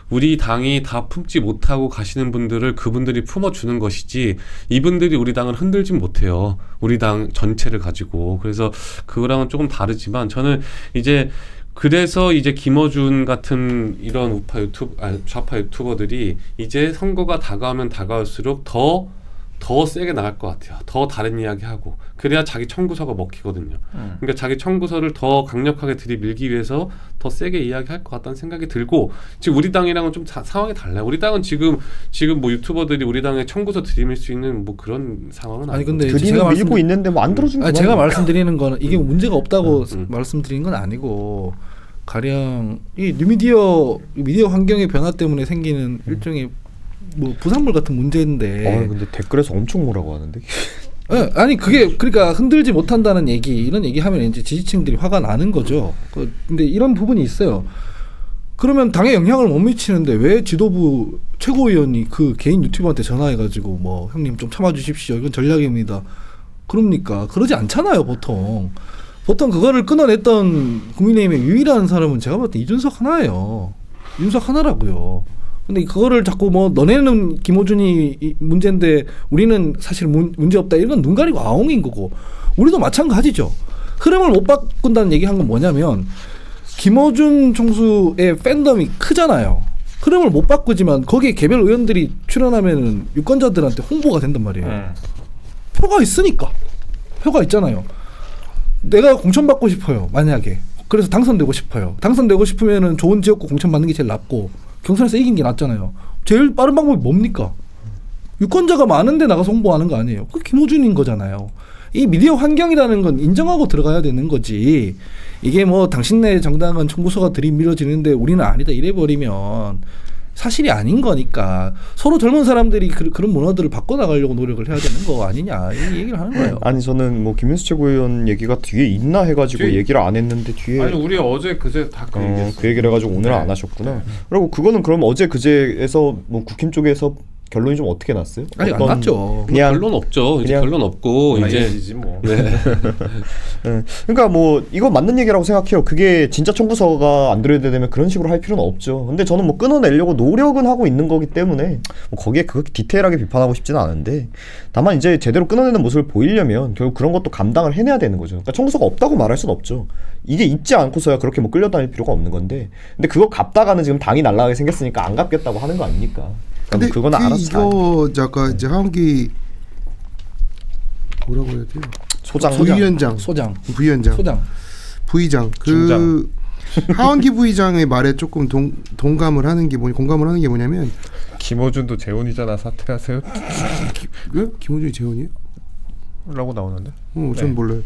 우리 당이 다 품지 못하고 가시는 분들을 그분들이 품어주는 것이지 이분들이 우리 당을 흔들진 못해요. 우리 당 전체를 가지고. 그래서 그거랑은 조금 다르지만 저는 이제 그래서 이제 김어준 같은 이런 좌파 유튜버들이 이제 선거가 다가오면 다가올수록 더 세게 나갈 것 같아요. 더 다른 이야기하고 그래야 자기 청구서가 먹히거든요. 그러니까 자기 청구서를 더 강력하게 들이밀기 위해서 더 세게 이야기할 것 같다는 생각이 들고 지금 우리 당이랑은 좀 상황이 달라요. 우리 당은 지금 뭐 유튜버들이 우리 당에 청구서 들이밀 수 있는 뭐 그런 상황은 아니고 근데 제가 밀고 있는데 뭐 안 들어주는 거 제가 말씀드리는 거는 이게 문제가 없다고 말씀드리는 건 아니고 가령 이 뉴미디어 미디어 환경의 변화 때문에 생기는 일종의 뭐 부산물 같은 문제인데. 근데 댓글에서 엄청 뭐라고 하는데. 아니 그게 그러니까 흔들지 못한다는 얘기 이런 얘기하면 이제 지지층들이 화가 나는 거죠. 근데 이런 부분이 있어요. 그러면 당에 영향을 못 미치는데 왜 지도부 최고위원이 그 개인 유튜버한테 전화해가지고 뭐 형님 좀 참아주십시오. 이건 전략입니다. 그럽니까? 그러지 않잖아요 보통. 보통 그거를 끊어냈던 국민의힘의 유일한 사람은 제가 봤을 때 이준석 하나예요. 이준석 하나라고요. 근데 그거를 자꾸 뭐 너네는 김어준이 문제인데 우리는 사실 문제 없다 이런 건 눈 가리고 아웅인 거고 우리도 마찬가지죠. 흐름을 못 바꾼다는 얘기한 건 뭐냐면 김어준 총수의 팬덤이 크잖아요. 흐름을 못 바꾸지만 거기에 개별 의원들이 출연하면은 유권자들한테 홍보가 된단 말이에요. 표가 있으니까. 표가 있잖아요. 내가 공천받고 싶어요. 만약에. 그래서 당선되고 싶어요. 당선되고 싶으면은 좋은 지역구 공천 받는 게 제일 낫고 경선에서 이긴 게 낫잖아요. 제일 빠른 방법이 뭡니까? 유권자가 많은데 나가서 홍보하는 거 아니에요. 그 김호준인 거잖아요. 이 미디어 환경이라는 건 인정하고 들어가야 되는 거지. 이게 뭐 당신네 정당은 청구서가 들이밀어지는데 우리는 아니다 이래버리면 사실이 아닌 거니까 서로 젊은 사람들이 그런 문화들을 바꿔나가려고 노력을 해야 되는 거 아니냐 이 얘기를 하는 거예요. 아니 저는 뭐 김윤수 최고위원 얘기가 뒤에 있나 해가지고 뒤에 얘기를 안 했는데 뒤에 아니 우리 어제 그제 다 그 얘기했어. 그 얘기를 해가지고 오늘 안 하셨구나. 그리고 그거는 그럼 어제 그제에서 뭐 국힘 쪽에서 결론이 좀 어떻게 났어요? 아직 안 났죠. 그냥 결론 없죠. 이제 결론 없고 이제 이제 뭐. 네. 그러니까 뭐 이거 맞는 얘기라고 생각해요. 그게 진짜 청구서가 안 들어야 되면 그런 식으로 할 필요는 없죠. 근데 저는 뭐 끊어내려고 노력은 하고 있는 거기 때문에 뭐 거기에 그렇게 디테일하게 비판하고 싶지는 않은데 다만 이제 제대로 끊어내는 모습을 보이려면 결국 그런 것도 감당을 해내야 되는 거죠. 그러니까 청구서가 없다고 말할 수는 없죠. 이게 있지 않고서야 그렇게 뭐 끌려다닐 필요가 없는 건데 근데 그거 갚다가는 지금 당이 날라가게 생겼으니까 안 갚겠다고 하는 거 아닙니까? 근데 그거는 알아서 이거 잠깐 이제 하원기 뭐라고 해야 돼요? 소장 부위원장, 소장, 부위원장, 소장, 부의장 그 하원기 부의장의 말에 조금 동감을 하는 게 공감을 하는 게 뭐냐면 김호준도 재혼이잖아 사퇴하세요. 김호준이 재혼이에요? 라고 나오는데. 전 네. 몰라요.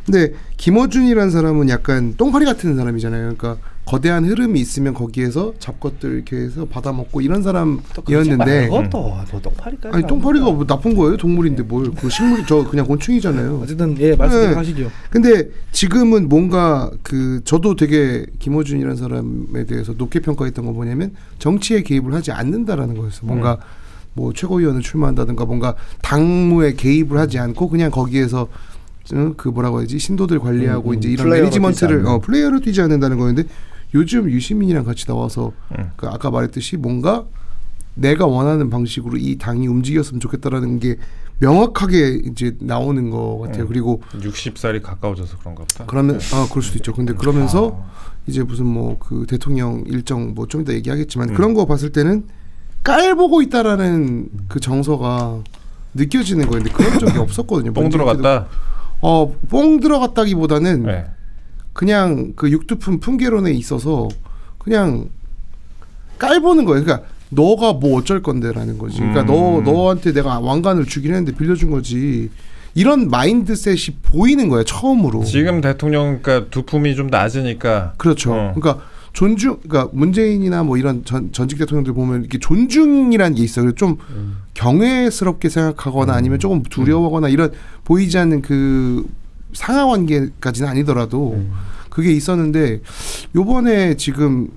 근데 김어준이라는 사람은 약간 똥파리 같은 사람이잖아요. 그러니까 거대한 흐름이 있으면 거기에서 잡것들 이렇게 해서 받아먹고 이런 사람이었는데 그것도 똥파리까지. 아니 똥파리가 뭐 나쁜 거예요? 동물인데 뭘? 그 식물이 저 그냥 곤충이잖아요. 어쨌든 예 말씀하시죠. 근데 지금은 뭔가 그 저도 되게 김어준이라는 사람에 대해서 높게 평가했던 건 뭐냐면 정치에 개입을 하지 않는다라는 거였어. 뭔가 뭐 최고위원을 출마한다든가 뭔가 당무에 개입을 하지 않고 그냥 거기에서 그 뭐라고 해야지 신도들 관리하고 이제 이런 매니지먼트를 플레이어를 뛰지 않는다는 거였는데 요즘 유시민이랑 같이 나와서 그 아까 말했듯이 뭔가 내가 원하는 방식으로 이 당이 움직였으면 좋겠다라는 게 명확하게 이제 나오는 것 같아요. 그리고 60살이 가까워져서 그런가 보다. 그러면 그럴 수도 있죠. 근데 그러면서 이제 무슨 뭐 그 대통령 일정 뭐 좀 이따 얘기하겠지만 그런 거 봤을 때는 깔보고 있다라는 그 정서가 느껴지는 거예요. 근데 그런 적이 없었거든요. 뽕 들어갔다. 뽕 들어갔다기보다는 네. 그냥 그 육두품 풍계론에 있어서 그냥 깔보는 거예요. 그러니까 너가 뭐 어쩔 건데라는 거지. 그러니까 너한테 내가 왕관을 주긴 했는데 빌려준 거지. 이런 마인드셋이 보이는 거예요. 처음으로. 지금 대통령 그러니까 두품이 좀 낮으니까. 그렇죠. 그러니까 그러니까 문재인이나 뭐 이런 전직 대통령들 보면 이렇게 존중이라는 게 있어요. 좀 경외스럽게 생각하거나 아니면 조금 두려워하거나 이런 보이지 않는 그 상하 관계까지는 아니더라도 그게 있었는데 요번에 지금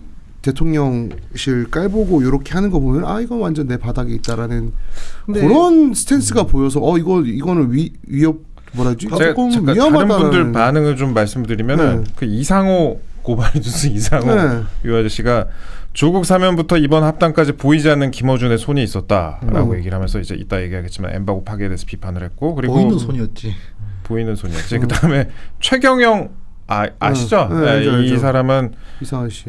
대통령실 깔보고 요렇게 하는 거 보면 이건 완전 내 바닥에 있다라는 그런 스탠스가 보여서 이거는 위협 뭐라지? 조금 잠깐 위험하다는 다른 분들 반응을 좀 말씀드리면은 그 이상호 고발이 뉴스 이상호 이 아저씨가 조국 사면부터 이번 합당까지 보이지 않는 김어준의 손이 있었다라고 얘기를 하면서 이제 이따 얘기하겠지만 엠바고 파기에 대해서 비판을 했고 그리고 보이는 손이었지. 보이는 손이었지. 그다음에 최경영 아시죠? 알죠. 이 사람은 이상한 씨.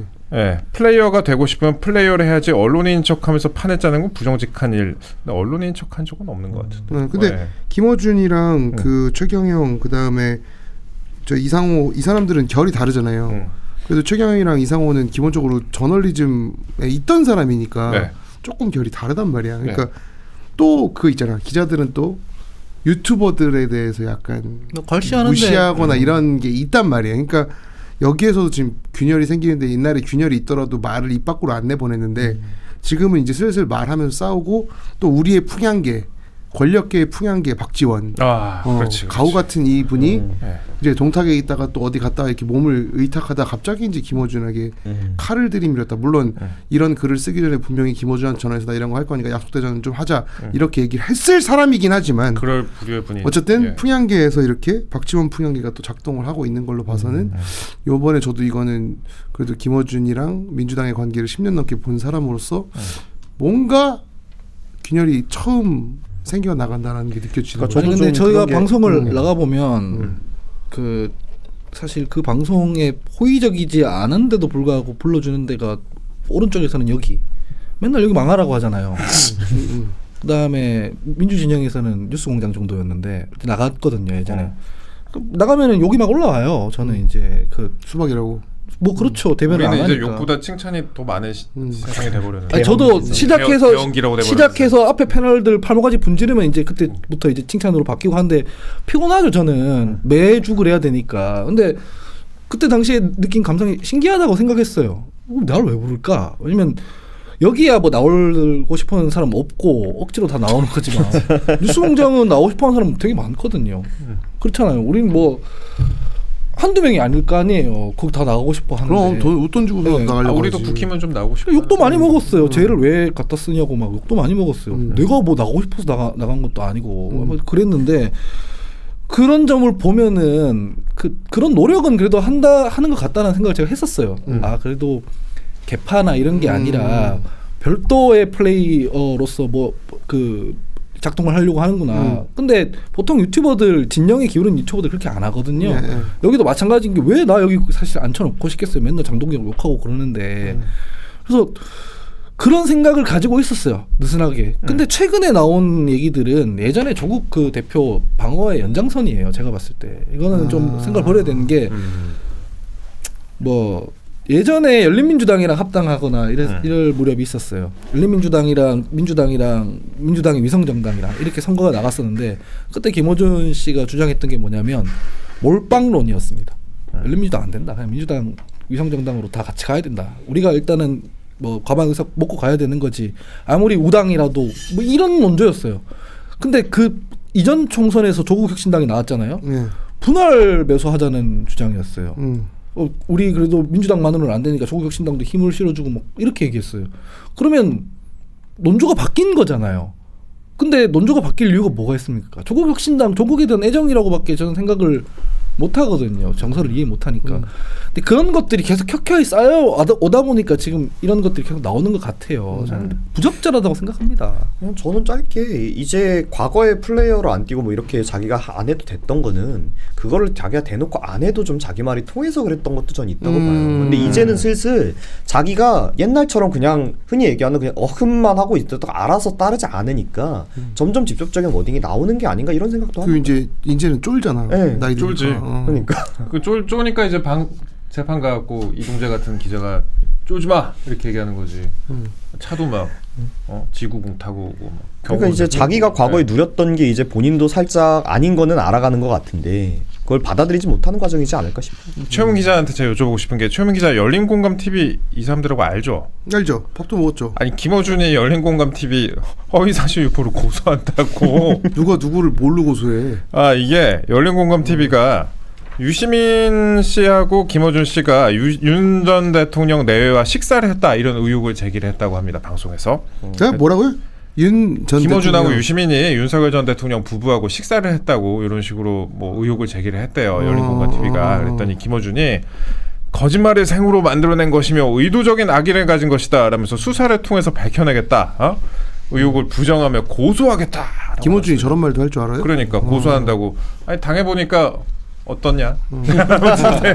플레이어가 되고 싶으면 플레이어를 해야지 언론인 척하면서 판을 짜는 건 부정직한 일. 근데 언론인 척한 적은 없는 것 같은데. 근데 김어준이랑 그 최경영 그다음에 저 이상호 이 사람들은 결이 다르잖아요. 그래도 최경영이랑 이상호는 기본적으로 저널리즘에 있던 사람이니까 조금 결이 다르단 말이야. 그러니까 또 그 있잖아. 기자들은 또 유튜버들에 대해서 약간 무시하거나 이런 게 있단 말이에요. 그러니까 여기에서도 지금 균열이 생기는데 옛날에 균열이 있더라도 말을 입 밖으로 안 내보냈는데 지금은 이제 슬슬 말하면서 싸우고 또 우리의 풍향계 권력계의 풍향계 박지원 그렇지. 가우 같은 이분이 이제 동탁에 있다가 또 어디 갔다가 이렇게 몸을 의탁하다 갑자기 이제 김어준에게 칼을 들이밀었다. 물론 이런 글을 쓰기 전에 분명히 김어준한테 전화해서 나 이런 거 할 거니까 약속대전 좀 하자 이렇게 얘기를 했을 사람이긴 하지만 그럴 부류의 분이 어쨌든 풍향계에서 이렇게 박지원 풍향계가 또 작동을 하고 있는 걸로 봐서는 요번에 저도 이거는 그래도 김어준이랑 민주당의 관계를 10년 넘게 본 사람으로서 뭔가 균열이 처음 생겨 나간다는 게 느껴지는 거죠. 근데 저희가 방송을 나가 보면 그 사실 그 방송에 호의적이지 않은데도 불구하고 불러주는 데가 오른쪽에서는 여기 맨날 여기 망하라고 하잖아요. 그다음에 민주진영에서는 뉴스공장 정도였는데 나갔거든요 예전에. 나가면은 욕이 막 올라와요. 저는 이제 그 수박이라고. 뭐 그렇죠. 대변을 안 우리는 하니까. 이제 욕보다 칭찬이 더 많은 세상이 돼버렸는데. 아니, 저도 시작해서 대형기라고 돼버렸는데. 시작해서 앞에 패널들 팔목까지 분지르면 이제 그때부터 이제 칭찬으로 바뀌고 하는데 피곤하죠. 저는 매주 그래야 되니까. 근데 그때 당시에 느낀 감상이 신기하다고 생각했어요. 나를 왜 부를까? 왜냐면 여기야 뭐 나오고 싶어하는 사람 없고 억지로 다 나오는 거지만 뉴스공장은 나오고 싶어하는 사람 되게 많거든요. 그렇잖아요. 우린 뭐 한두 명이 아닐 거 아니에요. 거기 다 나가고 싶어 하는데. 그럼 웃돈 주고 네. 나가려고 우리도 하지. 국힘은 좀 나오고 싶어. 욕도 많이 먹었어요. 쟤를 왜 갖다 쓰냐고 막 욕도 많이 먹었어요. 내가 뭐 나가고 싶어서 나간 것도 아니고 아마 그랬는데 그런 점을 보면은 그런 노력은 그래도 하는 것 같다는 생각을 제가 했었어요. 아 그래도 개파나 이런 게 아니라 별도의 플레이어로서 뭐 그 작동을 하려고 하는구나. 근데 보통 유튜버들 진영에 기울은 유튜버들 그렇게 안 하거든요. 여기도 마찬가지인 게 왜 나 여기 사실 앉혀놓고 싶겠어요. 맨날 장동경 욕하고 그러는데. 그래서 그런 생각을 가지고 있었어요. 느슨하게. 근데 최근에 나온 얘기들은 예전에 조국 그 대표 방어의 연장선이에요. 제가 봤을 때. 이거는 좀 생각을 버려야 되는 게 뭐 예전에 열린민주당이랑 합당하거나 이럴 무렵이 있었어요. 열린민주당이랑 민주당이 위성정당이랑 이렇게 선거가 나갔었는데 그때 김어준 씨가 주장했던 게 뭐냐면 몰빵론이었습니다. 열린민주당 안 된다. 그냥 민주당 위성정당으로 다 같이 가야 된다. 우리가 일단은 뭐 과반 의석 먹고 가야 되는 거지. 아무리 우당이라도 뭐 이런 논조였어요. 근데 그 이전 총선에서 조국 혁신당이 나왔잖아요. 분할 매수하자는 주장이었어요. 우리 그래도 민주당만으로는 안 되니까 조국 혁신당도 힘을 실어주고 뭐 이렇게 얘기했어요. 그러면 논조가 바뀐 거잖아요. 근데 논조가 바뀔 이유가 뭐가 있습니까? 조국 혁신당, 조국에 대한 애정이라고밖에 저는 생각을 못 하거든요. 정서를 이해 못 하니까. 근데 그런 것들이 계속 켜켜이 쌓여 오다 보니까 지금 이런 것들이 계속 나오는 것 같아요. 저는 부적절하다고 생각합니다. 저는 짧게 이제 과거에 플레이어로 안 뛰고 뭐 이렇게 자기가 안 해도 됐던 거는 그거를 자기가 대놓고 안 해도 좀 자기 말이 통해서 그랬던 것도 전 있다고 봐요. 근데 이제는 슬슬 자기가 옛날처럼 그냥 흔히 얘기하는 그냥 어흠만 하고 있다가 알아서 따르지 않으니까 점점 직접적인 워딩이 나오는 게 아닌가 이런 생각도 그 합니다. 이제는 쫄잖아. 네. 나이 쫄지. 드니까. 그러니까 그 쪼니까 이제 재판 가갖고 이동재 같은 기자가 쫄지 마 이렇게 얘기하는 거지. 차도 막 지구공 타고 오고 막. 그러니까 이제 자기가 과거에 누렸던 게 이제 본인도 살짝 아닌 거는 알아가는 것 같은데 그걸 받아들이지 못하는 과정이지 않을까 싶어요. 최우민 기자한테 제가 여쭤보고 싶은 게 최우민 기자 열린공감 TV 이 사람들하고 알죠? 알죠. 밥도 먹었죠. 아니 김어준이 열린공감 TV 허위사실 유포를 고소한다고. 누가 누구를 뭘로 고소해? 아 이게 열린공감 TV가 유시민 씨하고 김어준 씨가 윤 전 대통령 내외와 식사를 했다 이런 의혹을 제기를 했다고 합니다. 방송에서. 뭐라고요? 윤 전 김어준하고 대통령. 유시민이 윤석열 전 대통령 부부하고 식사를 했다고 이런 식으로 뭐 의혹을 제기를 했대요. 열린공감 TV가. 그랬더니 김어준이 거짓말을 생으로 만들어낸 것이며 의도적인 악의를 가진 것이다 라면서 수사를 통해서 밝혀내겠다. 의혹을 부정하며 고소하겠다. 김어준이 저런 말도 할 줄 알아요? 그러니까 고소한다고. 아니 당해보니까 어떻냐?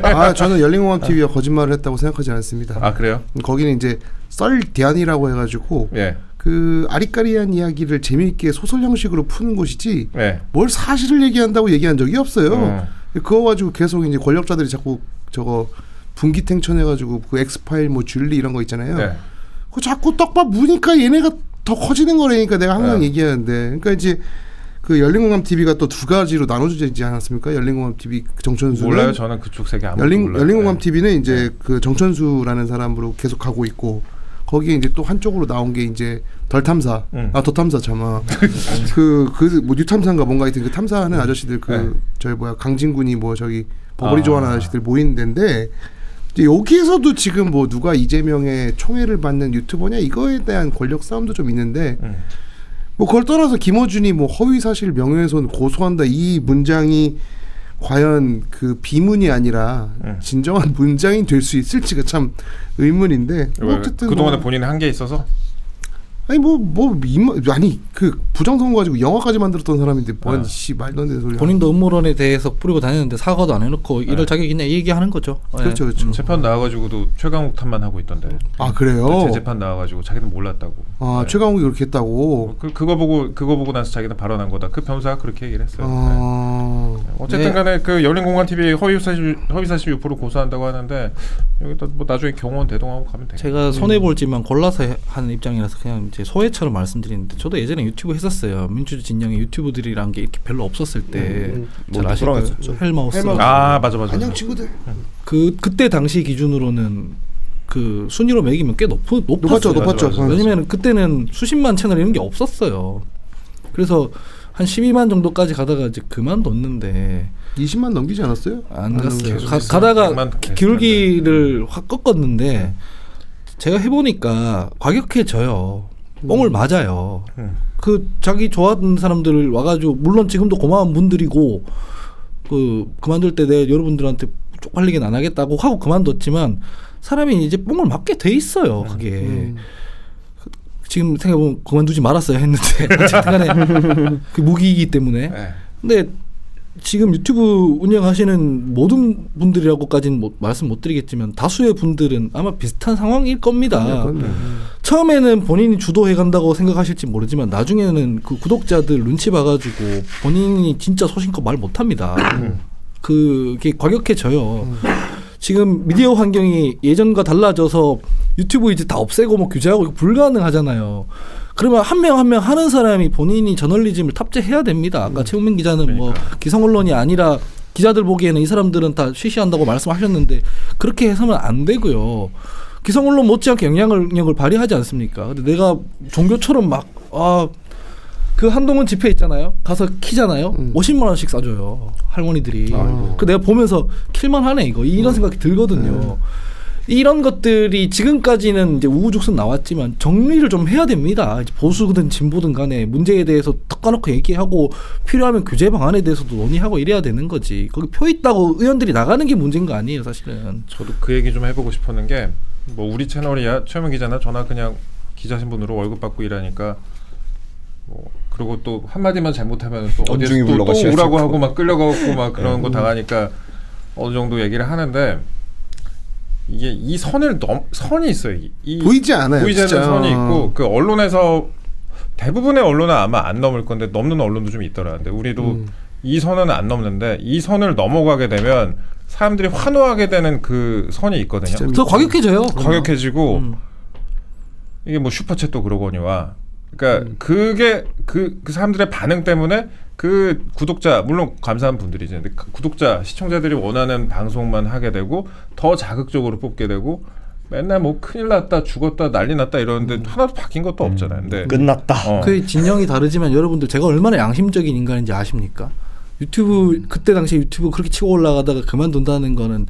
아 저는 열린공감 TV가 거짓말을 했다고 생각하지 않습니다. 아 그래요? 거기는 이제 썰대안이라고 해가지고 예. 그 아리까리한 이야기를 재미있게 소설 형식으로 푸는 곳이지 예. 뭘 사실을 얘기한다고 얘기한 적이 없어요. 그거 가지고 계속 이제 권력자들이 자꾸 저거 분기탱천해가지고 그 엑스파일 뭐 줄리 이런 거 있잖아요. 네. 그 자꾸 떡밥 무니까 얘네가 더 커지는 거라니까 내가 항상 얘기하는데. 그러니까 이제 그 열린공감 TV가 또 두 가지로 나눠져 있지 않았습니까? 열린공감 TV 정천수 몰라요. 저는 그쪽 세계 아무것도 몰라요. 열린공감 네. TV는 이제 그 정천수라는 사람으로 계속 가고 있고 거기에 이제 또 한쪽으로 나온 게 이제 덜 탐사 더 탐사 참아 뭐 뉴탐사인가 뭔가 하여튼 그 탐사하는 아저씨들 저기 뭐야 강진군이 뭐 저기 버버리 좋아하는 아저씨들 모이는 데인데 이제 여기에서도 지금 뭐 누가 이재명의 총애를 받는 유튜버냐 이거에 대한 권력 싸움도 좀 있는데 뭐 그걸 떠나서 김어준이 뭐 허위사실 명예훼손 고소한다 이 문장이 과연 그 비문이 아니라 진정한 문장이 될 수 있을지가 참 의문인데 뭐 어쨌든 그동안에 본인의 한계에 있어서 아니 아니 그 부정선거 가지고 영화까지 만들었던 사람인데 뭔 씨 말도 안 되는 소리 본인도 음모론에 대해서 뿌리고 다녔는데 사과도 안 해놓고 이럴 자격이 있냐 얘기하는 거죠. 그렇죠 그렇죠. 재판 나와가지고도 최강욱 탓만 하고 있던데. 아 그래요? 재판 나와가지고 자기는 몰랐다고. 아 최강욱이 그렇게 했다고? 그거 보고 나서 자기는 발언한 거다. 그 변호사가 그렇게 얘기를 했어요. 어쨌든 간에 그 열린공간-TV 허위사실 유포를 고소한다고 하는데 여기다 뭐 나중에 경호원 대동하고 가면 되겠다. 제가 손해볼지만 골라서 하는 입장이라서 그냥 이제 소회처럼 말씀드리는데 저도 예전에 유튜브 했었어요. 민주주의 진영의 유튜브들이란 게 이렇게 별로 없었을 때 잘 아실 거예요. 헬마우스. 아 맞아. 안녕 친구들. 그때 당시 기준으로는 그 순위로 매기면 꽤 높았죠. 높았죠. 왜냐면 그때는 수십만 채널 이런 게 없었어요. 그래서 한 12만 정도까지 가다가 이제 그만뒀는데 20만 넘기지 않았어요? 안 갔어요. 계속 가다가 계속 기울기를 확 꺾었는데 제가 해보니까 과격해져요. 뽕을 맞아요. 그 자기 좋아하는 사람들을 와가지고 물론 지금도 고마운 분들이고 그만둘 때 내 여러분들한테 쪽팔리긴 안 하겠다고 하고 그만뒀지만 사람이 이제 뽕을 맞게 돼 있어요. 그게 지금 생각해보면 그만두지 말았어야 했는데 어쨌든 간에 그 무기이기 때문에 근데 지금 유튜브 운영하시는 모든 분들이라고까지는 말씀 못 드리겠지만 다수의 분들은 아마 비슷한 상황일 겁니다. 처음에는 본인이 주도해 간다고 생각하실지 모르지만 나중에는 그 구독자들 눈치 봐가지고 본인이 진짜 소신껏 말 못합니다. 그게 과격해져요. 지금 미디어 환경이 예전과 달라져서 유튜브 이제 다 없애고 뭐 규제하고 이거 불가능하잖아요. 그러면 한 명 한 명 하는 사람이 본인이 저널리즘을 탑재해야 됩니다. 아까 최우민 기자는 뭐 기성 언론이 아니라 기자들 보기에는 이 사람들은 다 쉬쉬한다고 말씀하셨는데 그렇게 해서는 안 되고요. 기성 언론 못지않게 영향력을 발휘하지 않습니까? 근데 내가 종교처럼 막 그 한동훈 집회 있잖아요. 가서 키잖아요. 50만 원씩 싸줘요. 할머니들이. 그 내가 보면서 킬만 하네 이거 이런 생각이 들거든요. 이런 것들이 지금까지는 이제 우후죽순 나왔지만 정리를 좀 해야 됩니다. 이제 보수든 진보든 간에 문제에 대해서 턱 까놓고 얘기하고 필요하면 규제 방안에 대해서도 논의하고 이래야 되는 거지. 거기 표 있다고 의원들이 나가는 게 문제인 거 아니에요, 사실은. 저도 그 얘기 좀 해보고 싶었는 게 뭐 우리 채널이야 최우민 기자나 저나 그냥 기자 신분으로 월급 받고 일하니까 뭐 그리고 또 한마디만 잘못하면 또 어디서 또 오라고 하고 막 끌려가고 막 그런 거 당하니까 어느 정도 얘기를 하는데 이게 이 선이 있어요. 보이지 않아요. 보이지 않는 진짜. 선이 있고 그 언론에서 대부분의 언론은 아마 안 넘을 건데 넘는 언론도 좀 있더라. 근데 우리도 이 선은 안 넘는데 이 선을 넘어가게 되면 사람들이 환호하게 되는 그 선이 있거든요. 더 과격해져요. 과격해지고 이게 뭐 슈퍼챗도 그러거니와 그러니까 그게 그 사람들의 반응 때문에 그 구독자 물론 감사한 분들이지 근데 구독자 시청자들이 원하는 방송만 하게 되고 더 자극적으로 뽑게 되고 맨날 뭐 큰일 났다 죽었다 난리 났다 이러는데 하나도 바뀐 것도 없잖아요. 근데 끝났다. 그 진영이 다르지만 여러분들 제가 얼마나 양심적인 인간인지 아십니까? 유튜브 그때 당시에 유튜브 그렇게 치고 올라가다가 그만둔다는 거는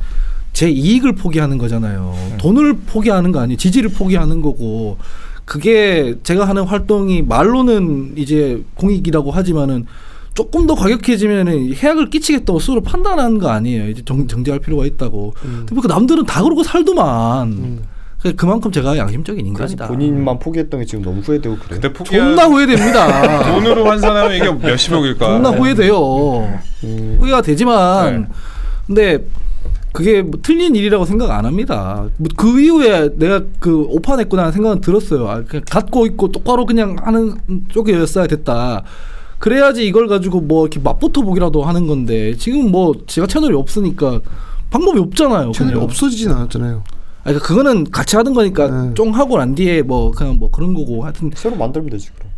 제 이익을 포기하는 거잖아요. 돈을 포기하는 거 아니에요. 지지를 포기하는 거고 그게 제가 하는 활동이 말로는 이제 공익이라고 하지만은 조금 더 과격해지면은 해악을 끼치겠다고 스스로 판단하는 거 아니에요. 이제 정지할 필요가 있다고. 근데 그 남들은 다 그러고 살더만. 그만큼 제가 양심적인 인간이다. 본인만 포기했던 게 지금 너무 후회되고 그래요. 근데 존나 후회됩니다. 돈으로 환산하면 이게 몇십억일까? 존나 후회돼요. 후회가 되지만 근데 그게 뭐 틀린 일이라고 생각 안 합니다. 뭐 그 이후에 내가 그 오판했구나 생각은 들었어요. 그냥 갖고 있고 똑바로 그냥 하는 쪽이었어야 됐다. 그래야지 이걸 가지고 뭐 이렇게 맛부터 보기라도 하는 건데 지금 뭐 제가 채널이 없으니까 방법이 없잖아요. 채널이 그냥. 없어지진 않았잖아요. 그러니까 그거는 같이 하던 거니까 쫑 하고 난 뒤에 뭐 그냥 뭐 그런 거고 하여튼 새로 만들면 되지 그럼.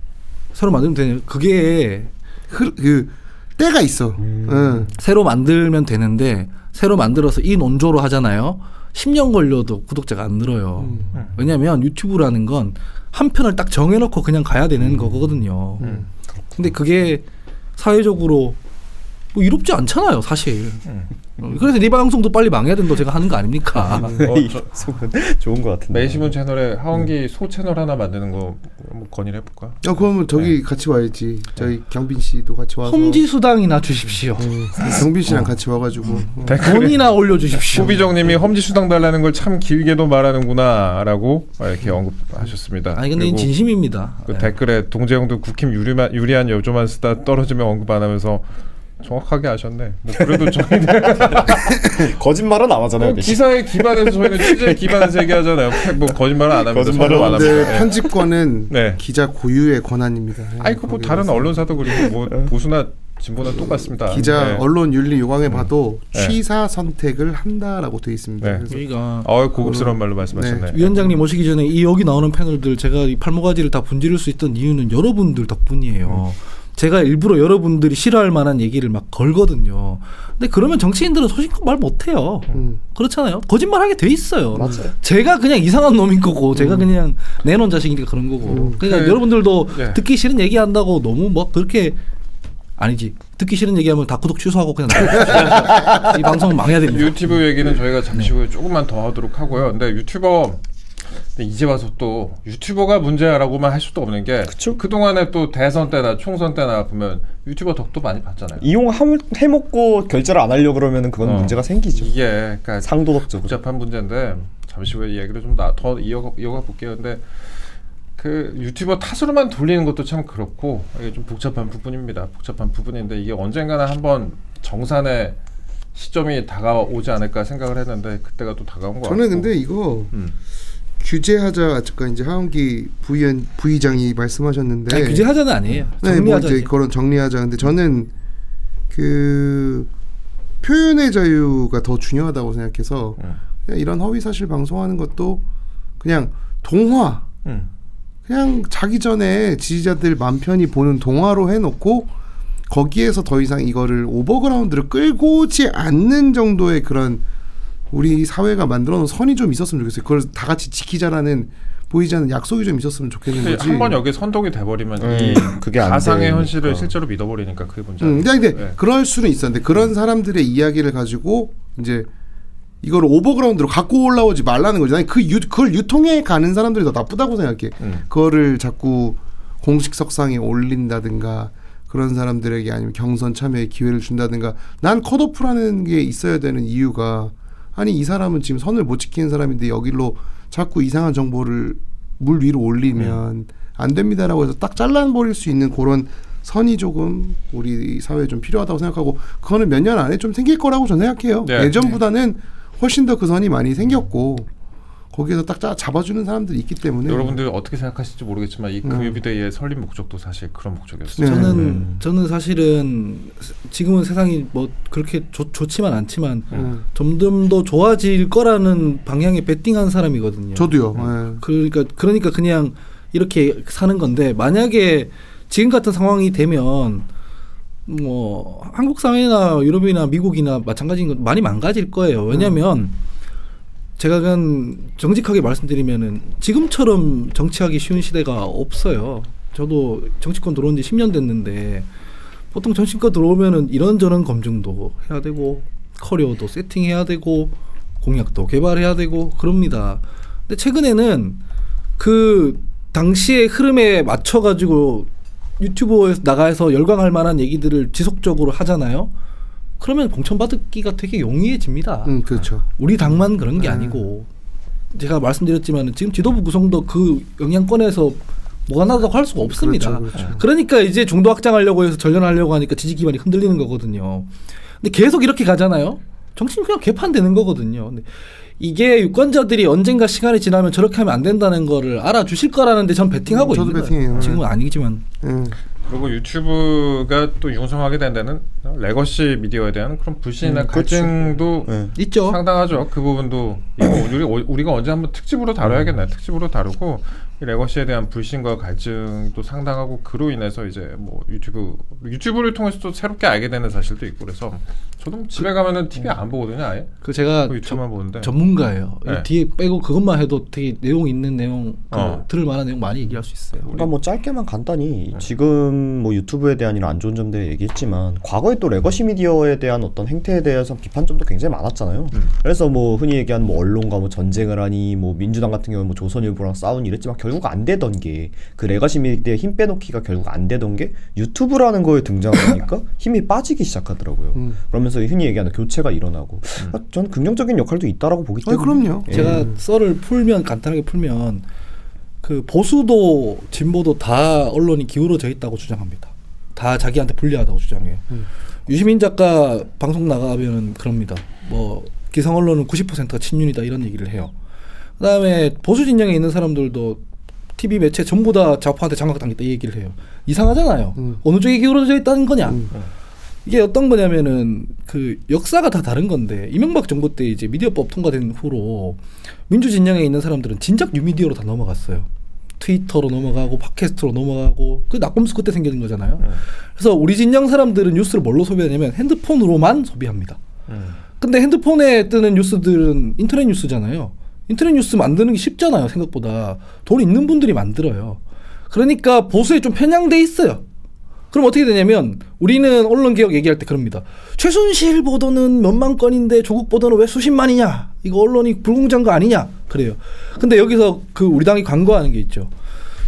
새로 만들면 되냐. 그게 그 때가 있어. 새로 만들면 되는데 새로 만들어서 이 논조로 하잖아요. 10년 걸려도 구독자가 안 늘어요. 왜냐하면 유튜브라는 건 한 편을 딱 정해놓고 그냥 가야 되는 거거든요. 근데 그게 사회적으로 뭐 이롭지 않잖아요, 사실. 그래서 네 방송도 빨리 망해야 된다고 제가 하는 거 아닙니까? 좋은 것 같은데. 매시문 채널에 하원기 소 채널 하나 만드는 거 뭐 건의를 해볼까? 그러면 저기 같이 와야지. 저희 경빈 씨도 같이 와서. 험지수당이나 주십시오. 경빈 씨랑 같이 와가지고. 돈이나 올려주십시오. 소비정님이 험지수당 달라는 걸 참 길게도 말하는구나라고 이렇게 언급하셨습니다. 아니 근데 진심입니다. 그 댓글에 동재형도 국힘 유리한 여조만 쓰다 떨어지면 언급 안 하면서 정확하게 아셨네. 뭐 그래도 저희는 거짓말은 안 하잖아요. 기사에 기반해서 저희는 취재에 기반해서 얘기하잖아요. 뭐 거짓말은 안 합니다. 거짓말은 안 합니다. 근데 편집권은 네. 기자 고유의 권한입니다. 아니 그 뭐 다른 언론사도 그리고 뭐 보수나 진보는 똑같습니다. 기자 네. 언론 윤리 요강에 봐도 네. 취사 선택을 한다라고 되어 있습니다. 네. 그래서 여기가 고급스러운 말로 말씀하셨네. 위원장님 오시기 전에 이 여기 나오는 패널들 제가 이 팔목가지를 다 분지를 수 있던 이유는 여러분들 덕분이에요. 제가 일부러 여러분들이 싫어할 만한 얘기를 막 걸거든요. 근데 그러면 정치인들은 소신껏 말 못해요. 그렇잖아요. 거짓말하게 돼 있어요. 맞아요. 제가 그냥 이상한 놈인 거고, 제가 그냥 내놓은 자식이니까 그런 거고. 그러니까 여러분들도 네. 듣기 싫은 얘기한다고 너무 뭐 그렇게 아니지. 듣기 싫은 얘기하면 다 구독 취소하고 그냥 이 방송은 망해야 됩니다. 유튜브 얘기는 저희가 잠시 후에 조금만 더 하도록 하고요. 근데 근데 이제 와서 또 유튜버가 문제야라고만 할 수도 없는 게 그쵸? 그동안에 또 대선 때나 총선 때나 보면 유튜버 덕도 많이 봤잖아요. 해먹고 결제를 안 하려고 그러면 그건 문제가 생기죠. 이게 그러니까 상도덕적으로. 복잡한 문제인데 잠시 후에 얘기를 좀 더 이어가 볼게요. 근데 그 유튜버 탓으로만 돌리는 것도 참 그렇고 이게 좀 복잡한 부분입니다. 복잡한 부분인데 이게 언젠가는 한번 정산의 시점이 다가오지 않을까 생각을 했는데 그때가 또 다가온 것 같고. 저는 근데 이거 규제하자 아까 이제 하은기 부의장이 말씀하셨는데 아니, 규제하자는 아니에요. 네, 뭐 정리하자지. 이제 그런 정리하자. 근데 저는 그 표현의 자유가 더 중요하다고 생각해서 그냥 이런 허위 사실 방송하는 것도 그냥 동화. 그냥 자기 전에 지지자들 맘 편히 보는 동화로 해놓고 거기에서 더 이상 이거를 오버그라운드를 끌고 오지 않는 정도의 그런 우리 사회가 만들어놓은 선이 좀 있었으면 좋겠어요. 그걸 다 같이 지키자라는 보이지 않는 약속이 좀 있었으면 좋겠는 거지. 한번 여기 선동이 돼버리면 이 그게 안 가상의 되니까. 현실을 실제로 믿어버리니까 그게 문제야. 근데 네. 그럴 수는 있었는데 그런 사람들의 이야기를 가지고 이제 이걸 오버그라운드로 갖고 올라오지 말라는 거죠. 아니 그걸 유통해 가는 사람들이 더 나쁘다고 생각해. 그거를 자꾸 공식 석상에 올린다든가 그런 사람들에게 아니면 경선 참여의 기회를 준다든가. 난 컷오프라는 게 있어야 되는 이유가 아니 이 사람은 지금 선을 못 지키는 사람인데 여기로 자꾸 이상한 정보를 물 위로 올리면 안 됩니다라고 해서 딱 잘라버릴 수 있는 그런 선이 조금 우리 사회에 좀 필요하다고 생각하고 그거는 몇 년 안에 좀 생길 거라고 저는 생각해요. 네. 예전보다는 훨씬 더 그 선이 많이 생겼고 거기에서 딱 잡아주는 사람들이 있기 때문에 여러분들 어떻게 생각하실지 모르겠지만 이 금요비대의 설립 목적도 사실 그런 목적이었어요. 네. 저는 사실은 지금은 세상이 뭐 그렇게 좋지만 않지만 점점 더 좋아질 거라는 방향에 베팅한 사람이거든요. 저도요. 네. 그러니까 그냥 이렇게 사는 건데 만약에 지금 같은 상황이 되면 뭐 한국 사회나 유럽이나 미국이나 마찬가지인 건 많이 망가질 거예요. 왜냐하면 제가 그냥 정직하게 말씀드리면은 지금처럼 정치하기 쉬운 시대가 없어요. 저도 정치권 들어온 지 10년 됐는데 보통 정치권 들어오면은 이런저런 검증도 해야 되고 커리어도 세팅해야 되고 공약도 개발해야 되고 그럽니다. 근데 최근에는 그 당시의 흐름에 맞춰가지고 유튜브에 나가서 열광할 만한 얘기들을 지속적으로 하잖아요. 그러면 공천받기가 되게 용이해집니다. 그렇죠. 우리 당만 그런 게 아니고 제가 말씀드렸지만 지금 지도부 구성도 그 영향권에서 무관하다고 할 수가 없습니다. 그렇죠. 그러니까 이제 중도 확장하려고 해서 전련하려고 하니까 지지 기반이 흔들리는 거거든요. 근데 계속 이렇게 가잖아요. 정치는 그냥 개판되는 거거든요. 근데 이게 유권자들이 언젠가 시간이 지나면 저렇게 하면 안 된다는 거를 알아주실 거라는데 전 베팅하고 저도 있는 베팅해요. 거예요. 지금은 아니지만. 그리고 유튜브가 또 융성하게 된 데는 레거시 미디어에 대한 그런 불신이나 갈증도 있죠. 상당하죠. 그 부분도 우리가 언제 한번 특집으로 다뤄야겠네. 특집으로 다루고 이 레거시에 대한 불신과 갈증도 상당하고 그로 인해서 이제 뭐 유튜브를 통해서 또 새롭게 알게 되는 사실도 있고 그래서 저도 집에 가면은 TV 안 보거든요. 아예. 제가 유튜브만 보는데 전문가예요. 네. 뒤에 빼고 그것만 해도 되게 내용 있는 내용 들을 만한 내용 많이 얘기할 수 있어요. 그러니까 뭐 짧게만 간단히 지금 뭐 유튜브에 대한 이런 안 좋은 점들 얘기했지만 과거에 또 레거시 미디어에 대한 어떤 행태에 대해서 비판점도 굉장히 많았잖아요. 그래서 뭐 흔히 얘기하는 뭐 언론과 뭐 전쟁을 하니 뭐 민주당 같은 경우는 뭐 조선일보랑 싸우니 이랬지만 결국 안 되던 게 그 레거시 미디어에 힘 빼놓기가 결국 안 되던 게 유튜브라는 거에 등장하니까 힘이 빠지기 시작하더라고요. 그러면서 흔히 얘기하는 교체가 일어나고 저는 긍정적인 역할도 있다라고 보기 때문에 그럼요. 제가 썰을 간단하게 풀면 그 보수도 진보도 다 언론이 기울어져 있다고 주장합니다. 다 자기한테 불리하다고 주장해요. 유시민 작가 방송 나가면은 그럽니다. 뭐 기성 언론은 90%가 친윤이다 이런 얘기를 해요. 그다음에 보수 진영에 있는 사람들도 TV 매체 전부 다 좌파한테 장악당했다 이 얘기를 해요. 이상하잖아요. 어느 쪽에 기울어져 있다는 거냐. 이게 어떤 거냐면은 그 역사가 다 다른 건데 이명박 정부 때 이제 미디어법 통과된 후로 민주 진영에 있는 사람들은 진작 뉴미디어로 다 넘어갔어요. 트위터로 넘어가고 팟캐스트로 넘어가고 그 낙검수 그때 생기는 거잖아요. 그래서 우리 진영 사람들은 뉴스를 뭘로 소비하냐면 핸드폰으로만 소비합니다. 근데 핸드폰에 뜨는 뉴스들은 인터넷 뉴스잖아요. 인터넷 뉴스 만드는 게 쉽잖아요. 생각보다 돈 있는 분들이 만들어요. 그러니까 보수에 좀 편향돼 있어요. 그럼 어떻게 되냐면 우리는 언론개혁 얘기할 때 그럽니다. 최순실 보도는 몇만 건인데 조국 보도는 왜 수십만이냐. 이거 언론이 불공정한 거 아니냐. 그래요. 근데 여기서 그 우리 당이 광고하는 게 있죠.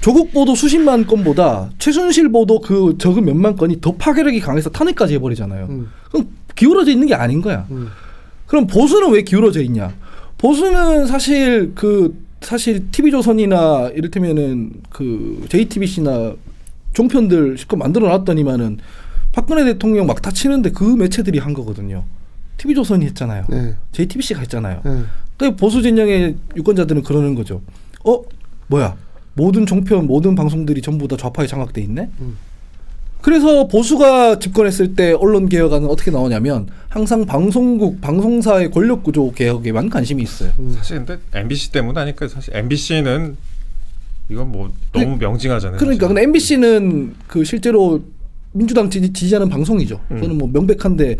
조국 보도 수십만 건보다 최순실 보도 그 적은 몇만 건이 더 파괴력이 강해서 탄핵까지 해버리잖아요. 그럼 기울어져 있는 게 아닌 거야. 그럼 보수는 왜 기울어져 있냐. 보수는 사실 TV조선이나 이를테면은 그 JTBC나 종편들 실컷 만들어놨더니만은 박근혜 대통령 막타 치는데 그 매체들이 한 거거든요. TV조선이 했잖아요. 네. JTBC가 했잖아요. 네. 그 보수 진영의 유권자들은 그러는 거죠. 뭐야? 모든 종편, 모든 방송들이 전부 다 좌파에 장악돼 있네? 그래서 보수가 집권했을 때 언론 개혁안은 어떻게 나오냐면 항상 방송국, 방송사의 권력 구조 개혁에만 관심이 있어요. 사실 근데 MBC 때문 아닐까요? 사실 MBC는 이건 뭐 너무 명징하잖아요. 그러니까 근데 MBC는 그 실제로 민주당 지지하는 방송이죠. 그거는 뭐 명백한데,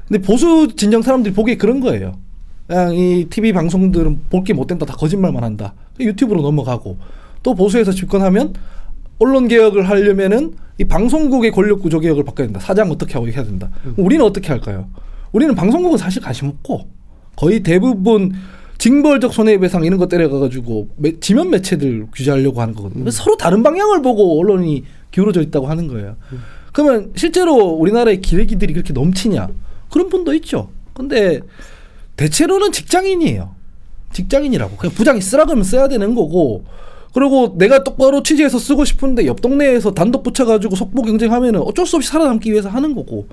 근데 보수 진영 사람들이 보기에 그런 거예요. 그냥 이 TV 방송들은 볼 게 못 된다, 다 거짓말만 한다. 유튜브로 넘어가고 또 보수에서 집권하면 언론 개혁을 하려면은 이 방송국의 권력 구조 개혁을 바꿔야 된다. 사장 어떻게 하고 해야 된다. 우리는 어떻게 할까요? 우리는 방송국은 사실 관심 없고 거의 대부분 징벌적 손해배상 이런 거 때려가지고 지면 매체들 규제하려고 하는 거거든요. 서로 다른 방향을 보고 언론이 기울어져 있다고 하는 거예요. 그러면 실제로 우리나라의 기레기들이 그렇게 넘치냐? 그런 분도 있죠. 근데 대체로는 직장인이에요. 직장인이라고. 그냥 부장이 쓰라 그러면 써야 되는 거고, 그리고 내가 똑바로 취재해서 쓰고 싶은데 옆 동네에서 단독 붙여가지고 속보 경쟁하면은 어쩔 수 없이 살아남기 위해서 하는 거고.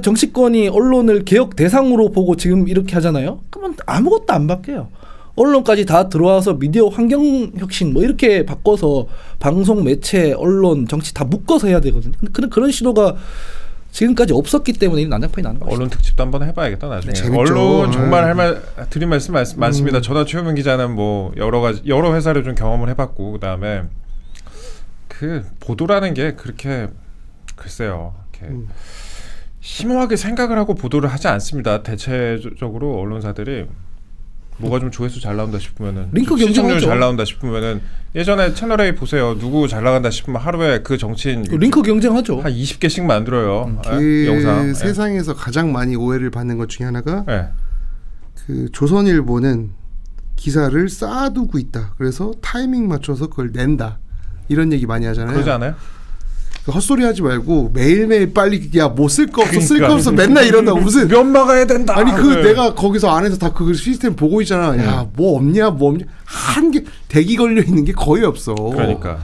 정치권이 언론을 개혁 대상으로 보고 지금 이렇게 하잖아요. 그러면 아무것도 안 바뀌어요. 언론까지 다 들어와서 미디어 환경 혁신 뭐 이렇게 바꿔서 방송, 매체, 언론, 정치 다 묶어서 해야 되거든요. 근데 그런 시도가 지금까지 없었기 때문에 난장판이 나는 거죠. 언론 특집도 한번 해봐야겠다 나중에. 재밌죠. 언론 정말 드린 말씀 많습니다. 저나 최우민 기자는 뭐 여러 회사를 좀 경험을 해봤고, 그다음에 그 보도라는 게 그렇게 글쎄요, 이렇게 심오하게 생각을 하고 보도를 하지 않습니다. 대체적으로 언론사들이 뭐가 좀 조회수 잘 나온다 싶으면은, 링크 시청률 경쟁하죠. 잘 나온다 싶으면은, 예전에 채널A 보세요. 누구 잘 나간다 싶으면 하루에 그 정치인 링크 경쟁하죠. 한 20개씩 만들어요. 그 영상. 세상에서 가장 많이 오해를 받는 것 중에 하나가 네. 그 조선일보는 기사를 쌓아두고 있다. 그래서 타이밍 맞춰서 그걸 낸다. 이런 얘기 많이 하잖아요. 그러지 않아요? 그 헛소리 하지 말고 매일매일 빨리 뭐 쓸 거 없어 쓸 거 그러니까. 없어 맨날 이런다. 무슨 몇 막아야 된다. 아니 그 네. 내가 거기서 안에서 다 그 시스템 보고 있잖아. 야 뭐 없냐 한 개 대기 걸려 있는 게 거의 없어. 그러니까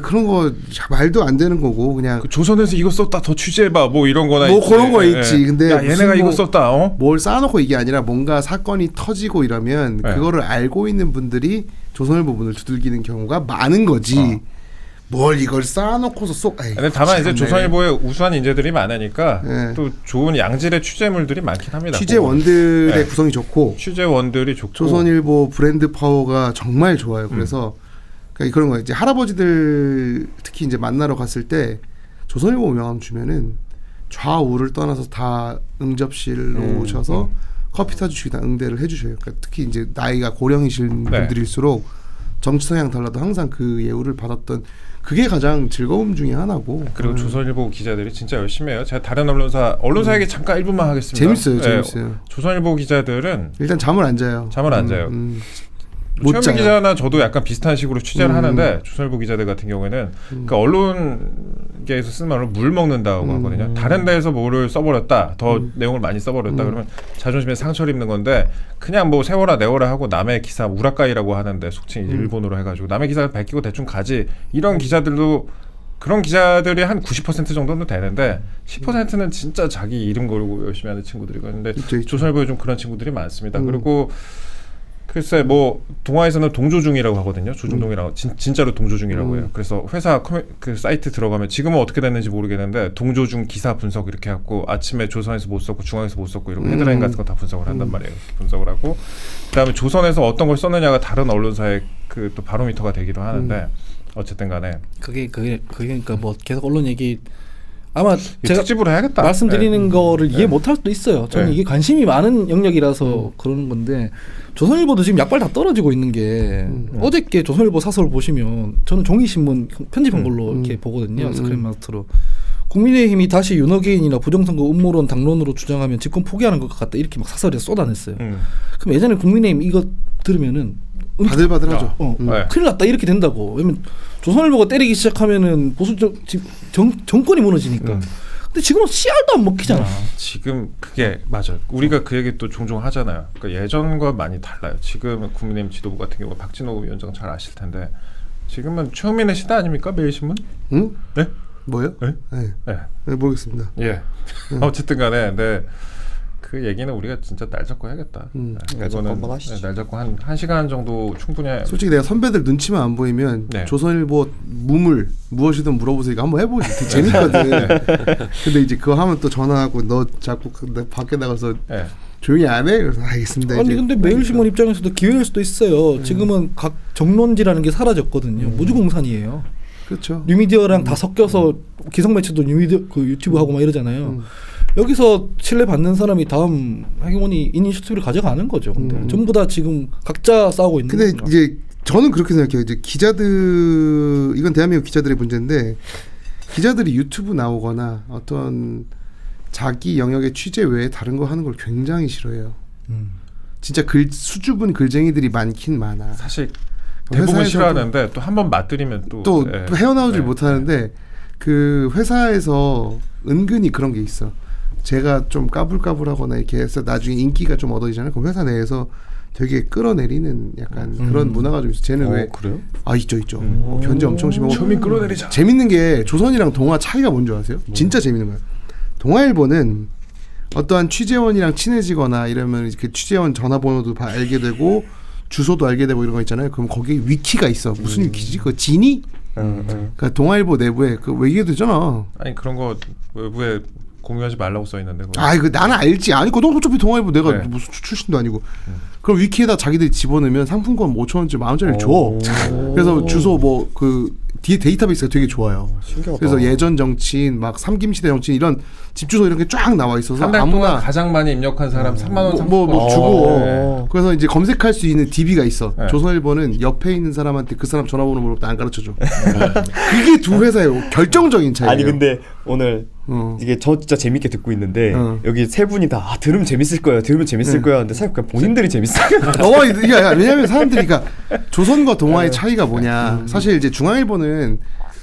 그런 거 말도 안 되는 거고 그냥 그 조선에서 이거 썼다 더 취재해봐 뭐 이런거나 뭐 있지. 그런 거 있지. 근데 야, 얘네가 무슨 이거 뭐 썼다. 뭘 쌓아놓고 이게 아니라 뭔가 사건이 터지고 이러면 네. 그거를 알고 있는 분들이 조선일보 문을 두들기는 경우가 많은 거지. 뭘 이걸 쌓아놓고서 근데 다만 이제 조선일보에 우수한 인재들이 많으니까 네. 또 좋은 양질의 취재물들이 많긴 합니다. 취재원들의 네. 구성이 좋고 취재원들이 좋고 조선일보 브랜드 파워가 정말 좋아요. 그래서 그러니까 그런 거 이제 할아버지들 특히 이제 만나러 갔을 때 조선일보 명함 주면은 좌우를 떠나서 다 응접실로 오셔서 커피 타주시고 다 응대를 해주셔요. 그러니까 특히 이제 나이가 고령이신 네. 분들일수록 정치 성향 달라도 항상 그 예우를 받았던 그게 가장 즐거움 중에 하나고. 그리고 조선일보 기자들이 진짜 열심히 해요. 제가 다른 언론사 얘기 잠깐 1분만 하겠습니다. 재밌어요, 네, 재밌어요. 조선일보 기자들은 일단 잠을 안 자요. 잠을 안 자요. 못 최우민 자요. 기자나 저도 약간 비슷한 식으로 취재를 하는데 조선일보 기자들 같은 경우에는 그러니까 언론계에서 쓰는 말로 물 먹는다고 하거든요. 다른 데에서 뭐를 써버렸다, 더 내용을 많이 써버렸다 그러면 자존심에 상처를 입는 건데 그냥 뭐 세워라 내워라 하고 남의 기사 우라카이라고 하는데 속칭 이제 일본어로 해가지고 남의 기사를 베끼고 대충 가지 이런 기자들도 그런 기자들이 한 90% 정도는 되는데 10%는 진짜 자기 이름 걸고 열심히 하는 친구들이고 있는데 있죠. 조선일보에 좀 그런 친구들이 많습니다. 그리고 글쎄 뭐 동화에서는 동조중이라고 하거든요. 조중동이라고 진짜로 동조중이라고 해요. 그래서 회사 그 사이트 들어가면 지금은 어떻게 됐는지 모르겠는데 동조중 기사 분석 이렇게 해갖고 아침에 조선에서 못 썼고 중앙에서 못 썼고 이러고 헤드라인 같은 거 다 분석을 한단 말이에요. 분석을 하고 그다음에 조선에서 어떤 걸 썼느냐가 다른 언론사의 그 또 바로미터가 되기도 하는데 어쨌든 간에 그게 그러니까 뭐 계속 언론 얘기 아마 제가 특집으로 해야겠다. 말씀드리는 거를 이해 못할 수도 있어요. 저는 이게 관심이 많은 영역이라서 그러는 건데 조선일보도 지금 약발 다 떨어지고 있는 게 어저께 조선일보 사설 보시면 저는 종이신문 편집한 걸로 이렇게 보거든요. 스크린마스터로. 국민의힘이 다시 윤호개인이나 부정선거 음모론 당론으로 주장하면 집권 포기하는 것 같다 이렇게 막 사설에서 쏟아냈어요. 그럼 예전에 국민의힘 이거 들으면은 바들바들하죠. 큰일 났다 이렇게 된다고. 왜냐면 조선일보가 때리기 시작하면은 보수 정권이 무너지니까. 근데 지금은 씨알도 안 먹히잖아. 지금 그게 맞아요. 우리가 그 얘기 또 종종 하잖아요. 그러니까 예전과 많이 달라요. 지금 국민의힘 지도부 같은 경우 박진호 위원장 잘 아실 텐데 지금은 최우민의 시대 아닙니까? 매일신문? 응? 네? 뭐요? 네? 네. 네, 모르겠습니다. 예. 어쨌든 간에 그 얘기는 우리가 진짜 날 잡고 해야겠다. 날 잡고 한번 하시죠. 날 잡고 한 시간 정도 충분히 솔직히 내가 선배들 눈치만 안 보이면 조선일보 무엇이든 물어보세요. 한번 해보지. 되게 재밌거든. 근데 이제 그거 하면 또 전화하고 너 자꾸 밖에 나가서 조용히 안 해? 그래서 알겠습니다. 아니 이제. 근데 매일신문 입장에서도 기회일 수도 있어요. 지금은 각 정론지라는 게 사라졌거든요. 무주공산이에요. 그렇죠. 뉴미디어랑 다 섞여서 기성매체도 뉴미디어 그 유튜브 하고 막 이러잖아요. 여기서 신뢰 받는 사람이 다음 해경원이 이니셔티브를 가져가는 거죠. 근데 전부 다 지금 각자 싸우고 있는 근데 거죠. 이제 저는 그렇게 생각해요. 이제 기자들 이건 대한민국 기자들의 문제인데 기자들이 유튜브 나오거나 어떤 자기 영역의 취재 외에 다른 거 하는 걸 굉장히 싫어해요. 진짜 수줍은 글쟁이들이 많긴 많아. 사실 대부분 싫어하는데 또 한 번 맛들이면 또 헤어나오질 못하는데 그 회사에서 은근히 그런 게 있어. 제가 좀 까불까불하거나 이렇게 해서 나중에 인기가 좀 얻어지잖아요. 그럼 회사 내에서 되게 끌어내리는 약간 그런 문화가 좀 있어. 쟤는 왜? 그래요? 아 있죠. 견제 엄청 심하고. 처음에 끌어내리자. 재밌는 게 조선이랑 동아 차이가 뭔지 아세요? 진짜 재밌는 거예요. 동아일보는 어떠한 취재원이랑 친해지거나 이러면 그 취재원 전화번호도 알게 되고 주소도 알게 되고 이런 거 있잖아요. 그럼 거기에 위키가 있어. 무슨 위키지? 그 진이? 그러니까 동아일보 내부에 그 외계도 되잖아. 아니 그런 거 외부에 공유하지 말라고 써 있는데. 아 이거 나는 알지. 아니 그거 어차피 동아일보 내가 무슨 출신도 아니고. 그럼 위키에다 자기들이 집어넣으면 상품권 5,000원짜리 10,000원짜리 줘. 그래서 주소 뭐 그 뒤에 데이터베이스가 되게 좋아요. 신기하다. 그래서 예전 정치인 막 삼김시대 정치인 이런 집 주소 이런 게 쫙 나와 있어서 한 달 동안 가장 많이 입력한 사람 3만 원 상품권 뭐 주고. 그래서 이제 검색할 수 있는 DB가 있어. 조선일보는 옆에 있는 사람한테 그 사람 전화번호 물어볼 때 안 가르쳐줘. 그게 두 회사의 결정적인 차이예요. 아니 근데 오늘 이게 저 진짜 재밌게 듣고 있는데 여기 세 분이 다 들으면 재밌을 거예요. 들으면 재밌을 거야. 근데 사실 그냥 본인들이 재밌어요. 왜냐면 사람들이 그러니까 조선과 동아의 차이가 뭐냐. 사실 이제 중앙일보는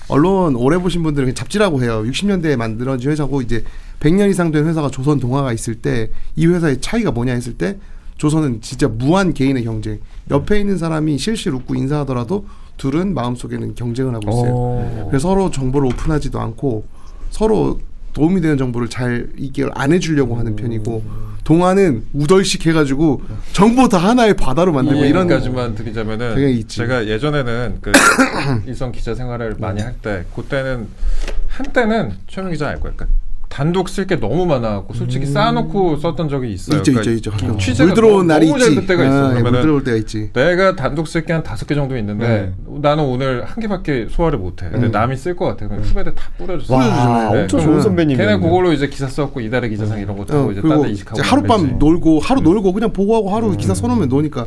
언론 오래 보신 분들은 잡지라고 해요. 60년대에 만들어진 회사고 이제 100년 이상 된 회사가 조선 동아가 있을 때 이 회사의 차이가 뭐냐 했을 때 조선은 진짜 무한 개인의 경쟁. 옆에 있는 사람이 실실 웃고 인사하더라도 둘은 마음속에는 경쟁을 하고 있어요. 그래서 서로 정보를 오픈하지도 않고 서로 도움이 되는 정보를 잘 이게 안 해주려고 하는 편이고 동아는 우덜식 해가지고 정보 다 하나의 바다로 만들고 이런 까지만 드리자면은 제가 예전에는 그 일선 기자 생활을 많이 할 때 그때는 한때는 최민 기자 알 거예요. 그러니까 단독 쓸 게 너무 많아갖고 솔직히 쌓아놓고 썼던 적이 있어요. 있죠. 취재가 물 들어온 날이 너무 잘 될 때가 있어. 물 들어올 때가 있지. 내가 단독 쓸 게 한 5개 정도 있는데 나는 오늘 한 개밖에 소화를 못해. 근데 남이 쓸 것 같아. 그럼 후배들 다 뿌려줬어. 와, 엄청 좋은 선배님이네. 걔네 그걸로 이제 기사 썼고 이달의 기자상 이런 거 타고 이제 딴 데 이식하고. 하룻밤 놀고 하루 놀고 그냥 보고하고 하루 기사 써놓으면 노니까.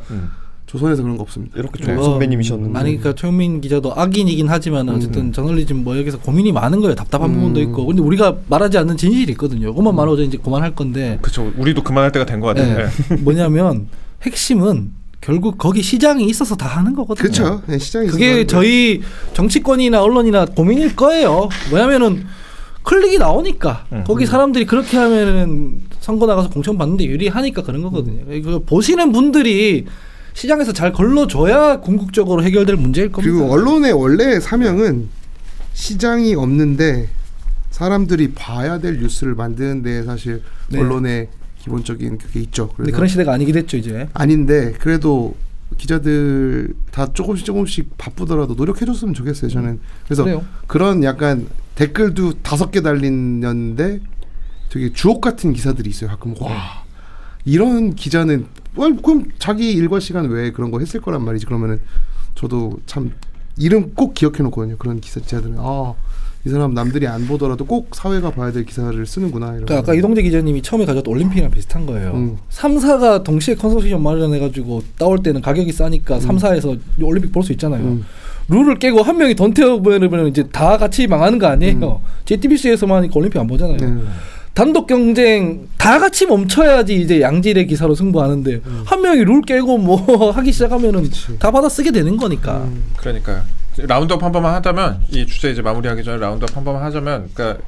조선에서 그런 거 없습니다. 이렇게 좋은 선배님이셨는데. 아니 그러니까 최우민 기자도 악인이긴 하지만 어쨌든 저널리즘 뭐 여기서 고민이 많은 거예요. 답답한 부분도 있고. 근데 우리가 말하지 않는 진실이 있거든요. 그것만 말하고 이제 그만할 건데. 그렇죠. 우리도 그만할 때가 된 것 같아요. 뭐냐면 핵심은 결국 거기 시장이 있어서 다 하는 거거든요. 그렇죠. 네, 시장이 그게 저희 정치권이나 언론이나 고민일 거예요. 뭐냐면은 클릭이 나오니까 거기 사람들이 그렇게 하면은 선거 나가서 공천 받는데 유리하니까 그런 거거든요. 그 보시는 분들이 시장에서 잘 걸러줘야 궁극적으로 해결될 문제일 겁니다. 그리고 언론의 원래 사명은 시장이 없는데 사람들이 봐야 될 뉴스를 만드는 데 사실 언론의 기본적인 그게 있죠. 근데 그런 시대가 아니게 됐죠 이제. 아닌데 그래도 기자들 다 조금씩 바쁘더라도 노력해줬으면 좋겠어요. 저는 그래서 그래요. 그런 약간 댓글도 5개 달리는데 되게 주옥 같은 기사들이 있어요. 가끔 와 이런 기자는 그럼 자기 일과 시간 외에 그런 거 했을 거란 말이지. 그러면은 저도 참 이름 꼭 기억해 놓거든요. 그런 기자들은 이 사람 남들이 안 보더라도 꼭 사회가 봐야 될 기사를 쓰는구나. 이런. 그러니까 아까 이동재 기자님이 처음에 가졌던 올림픽이랑 비슷한 거예요. 3사가 동시에 컨소시엄 마련해가지고 나올 때는 가격이 싸니까 3사에서 올림픽 볼 수 있잖아요. 룰을 깨고 한 명이 던태어버리면 이제 다 같이 망하는 거 아니에요. JTBC에서만 하니까 올림픽 안 보잖아요. 단독 경쟁 다 같이 멈춰야지 이제 양질의 기사로 승부하는데 한 명이 룰 깨고 뭐 하기 시작하면은 다 받아 쓰게 되는 거니까. 그러니까요. 라운드업 한 번만 하자면 이 주제 이제 마무리하기 전에 라운드업 한 번만 하자면 그러니까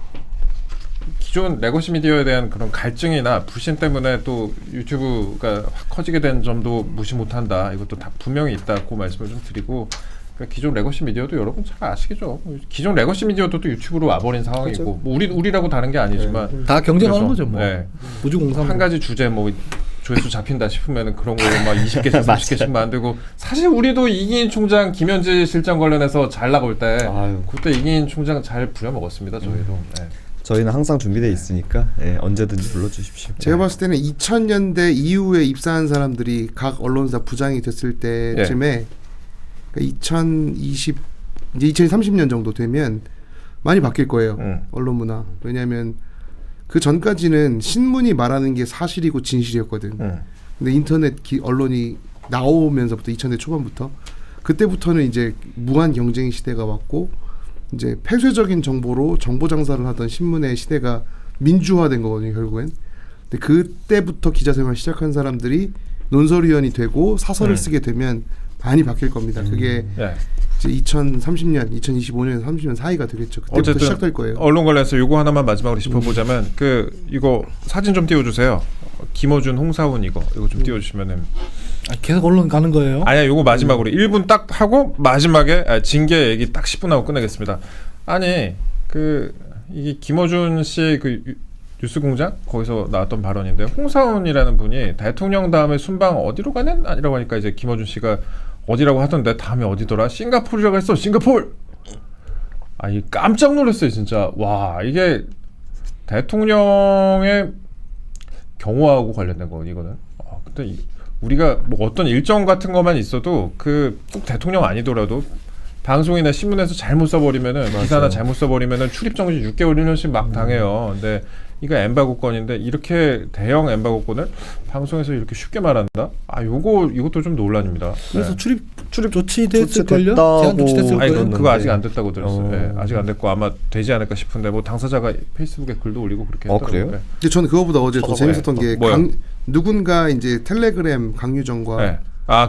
기존 레거시 미디어에 대한 그런 갈증이나 불신 때문에 또 유튜브가 확 커지게 된 점도 무시 못한다. 이것도 다 분명히 있다고 말씀을 좀 드리고 그러니까 기존 레거시 미디어도 여러분 잘 아시겠죠. 기존 레거시 미디어도 또 유튜브로 와버린 상황이고 그렇죠. 뭐 우리라고 다른 게 아니지만 다 경쟁하는 그래서, 거죠 뭐. 네. 우주공산 한 가지 주제 뭐 조회수 잡힌다 싶으면 그런 거 막 20개씩 30개씩 만들고 사실 우리도 이기인 총장 김현지 실장 관련해서 잘 나갈 때 그때 이기인 총장 잘 부려먹었습니다. 저희도. 네. 저희는 항상 준비되어 있으니까 언제든지 불러주십시오. 제가 봤을 때는 2000년대 이후에 입사한 사람들이 각 언론사 부장이 됐을 때쯤에 그러니까 2030년 정도 되면 많이 바뀔 거예요. 언론 문화. 왜냐하면 그 전까지는 신문이 말하는 게 사실이고 진실이었거든. 근데 인터넷 언론이 나오면서부터 2000년 초반부터 그때부터는 이제 무한 경쟁 시대가 왔고 이제 폐쇄적인 정보로 정보 장사를 하던 신문의 시대가 민주화된 거거든요. 결국엔. 근데 그때부터 기자 생활 시작한 사람들이 논설위원이 되고 사설을 쓰게 되면 많이 바뀔 겁니다. 그게 이제 2030년, 2025년에서 30년 사이가 되겠죠. 그때부터 시작될 거예요. 언론 관련해서 요거 하나만 마지막으로 짚어보자면 이거 사진 좀 띄워주세요. 김어준, 홍사훈 이거 좀 띄워주시면은 계속 언론 가는 거예요? 아니야, 요거 마지막으로 1분 딱 하고 마지막에 징계 얘기 딱 10분 하고 끝내겠습니다. 아니 이게 김어준 씨 뉴스공장 거기서 나왔던 발언인데 홍사훈이라는 분이 대통령 다음에 순방 어디로 가는 아니라고 하니까 이제 김어준 씨가 어디라고 하던데 다음에 어디더라? 싱가포르라고 했어. 싱가포르. 이 깜짝 놀랐어요 진짜. 와 이게 대통령의 경호하고 관련된 거 이거는. 근데 우리가 뭐 어떤 일정 같은 것만 있어도 꼭 대통령 아니더라도 방송이나 신문에서 잘못 써버리면은 기사나 잘못 써버리면은 출입 정지 6개월 1년씩 막 당해요. 근데 이거 엠바고 건인데 이렇게 대형 엠바고 건을 방송에서 이렇게 쉽게 말한다? 이것도 좀 논란입니다. 그래서 출입 조치됐을걸요? 제한 조치됐을걸요? 그거 아직 안 됐다고 들었어요. 아직 안 됐고 아마 되지 않을까 싶은데 뭐 당사자가 페이스북에 글도 올리고 그렇게 했더라고요. 그래요? 근데 저는 그거보다 어제 더 재밌었던 게 누군가 이제 텔레그램 강유정과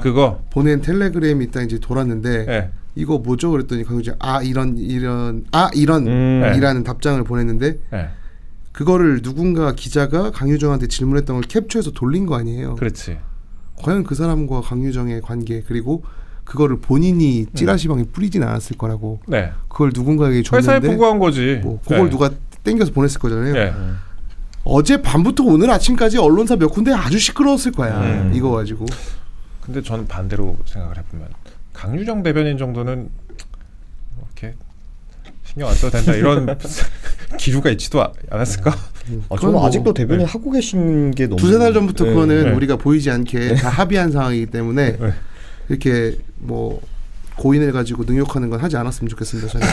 그거 보낸 텔레그램이 딱 이제 돌았는데 이거 뭐죠? 그랬더니 강유정 이라는 답장을 보냈는데 그거를 누군가 기자가 강유정한테 질문했던 걸 캡처해서 돌린 거 아니에요. 그렇지. 과연 그 사람과 강유정의 관계 그리고 그거를 본인이 찌라시방에 뿌리진 않았을 거라고. 그걸 누군가에게 줬는데 회사에 보고한 거지. 그걸 누가 땡겨서 보냈을 거잖아요. 어제 밤부터 오늘 아침까지 언론사 몇 군데 아주 시끄러웠을 거야. 이거 가지고. 근데 저는 반대로 생각을 해보면 강유정 대변인 정도는 이렇게 신경 안 써도 된다 이런 기류가 있지도 않았을까? 저는 아직도 대변인 하고 계신 게 너무 두세 달 전부터 그거는 우리가 보이지 않게 다 합의한 상황이기 때문에 이렇게 뭐 고인을 가지고 능욕하는 건 하지 않았으면 좋겠습니다. 저는.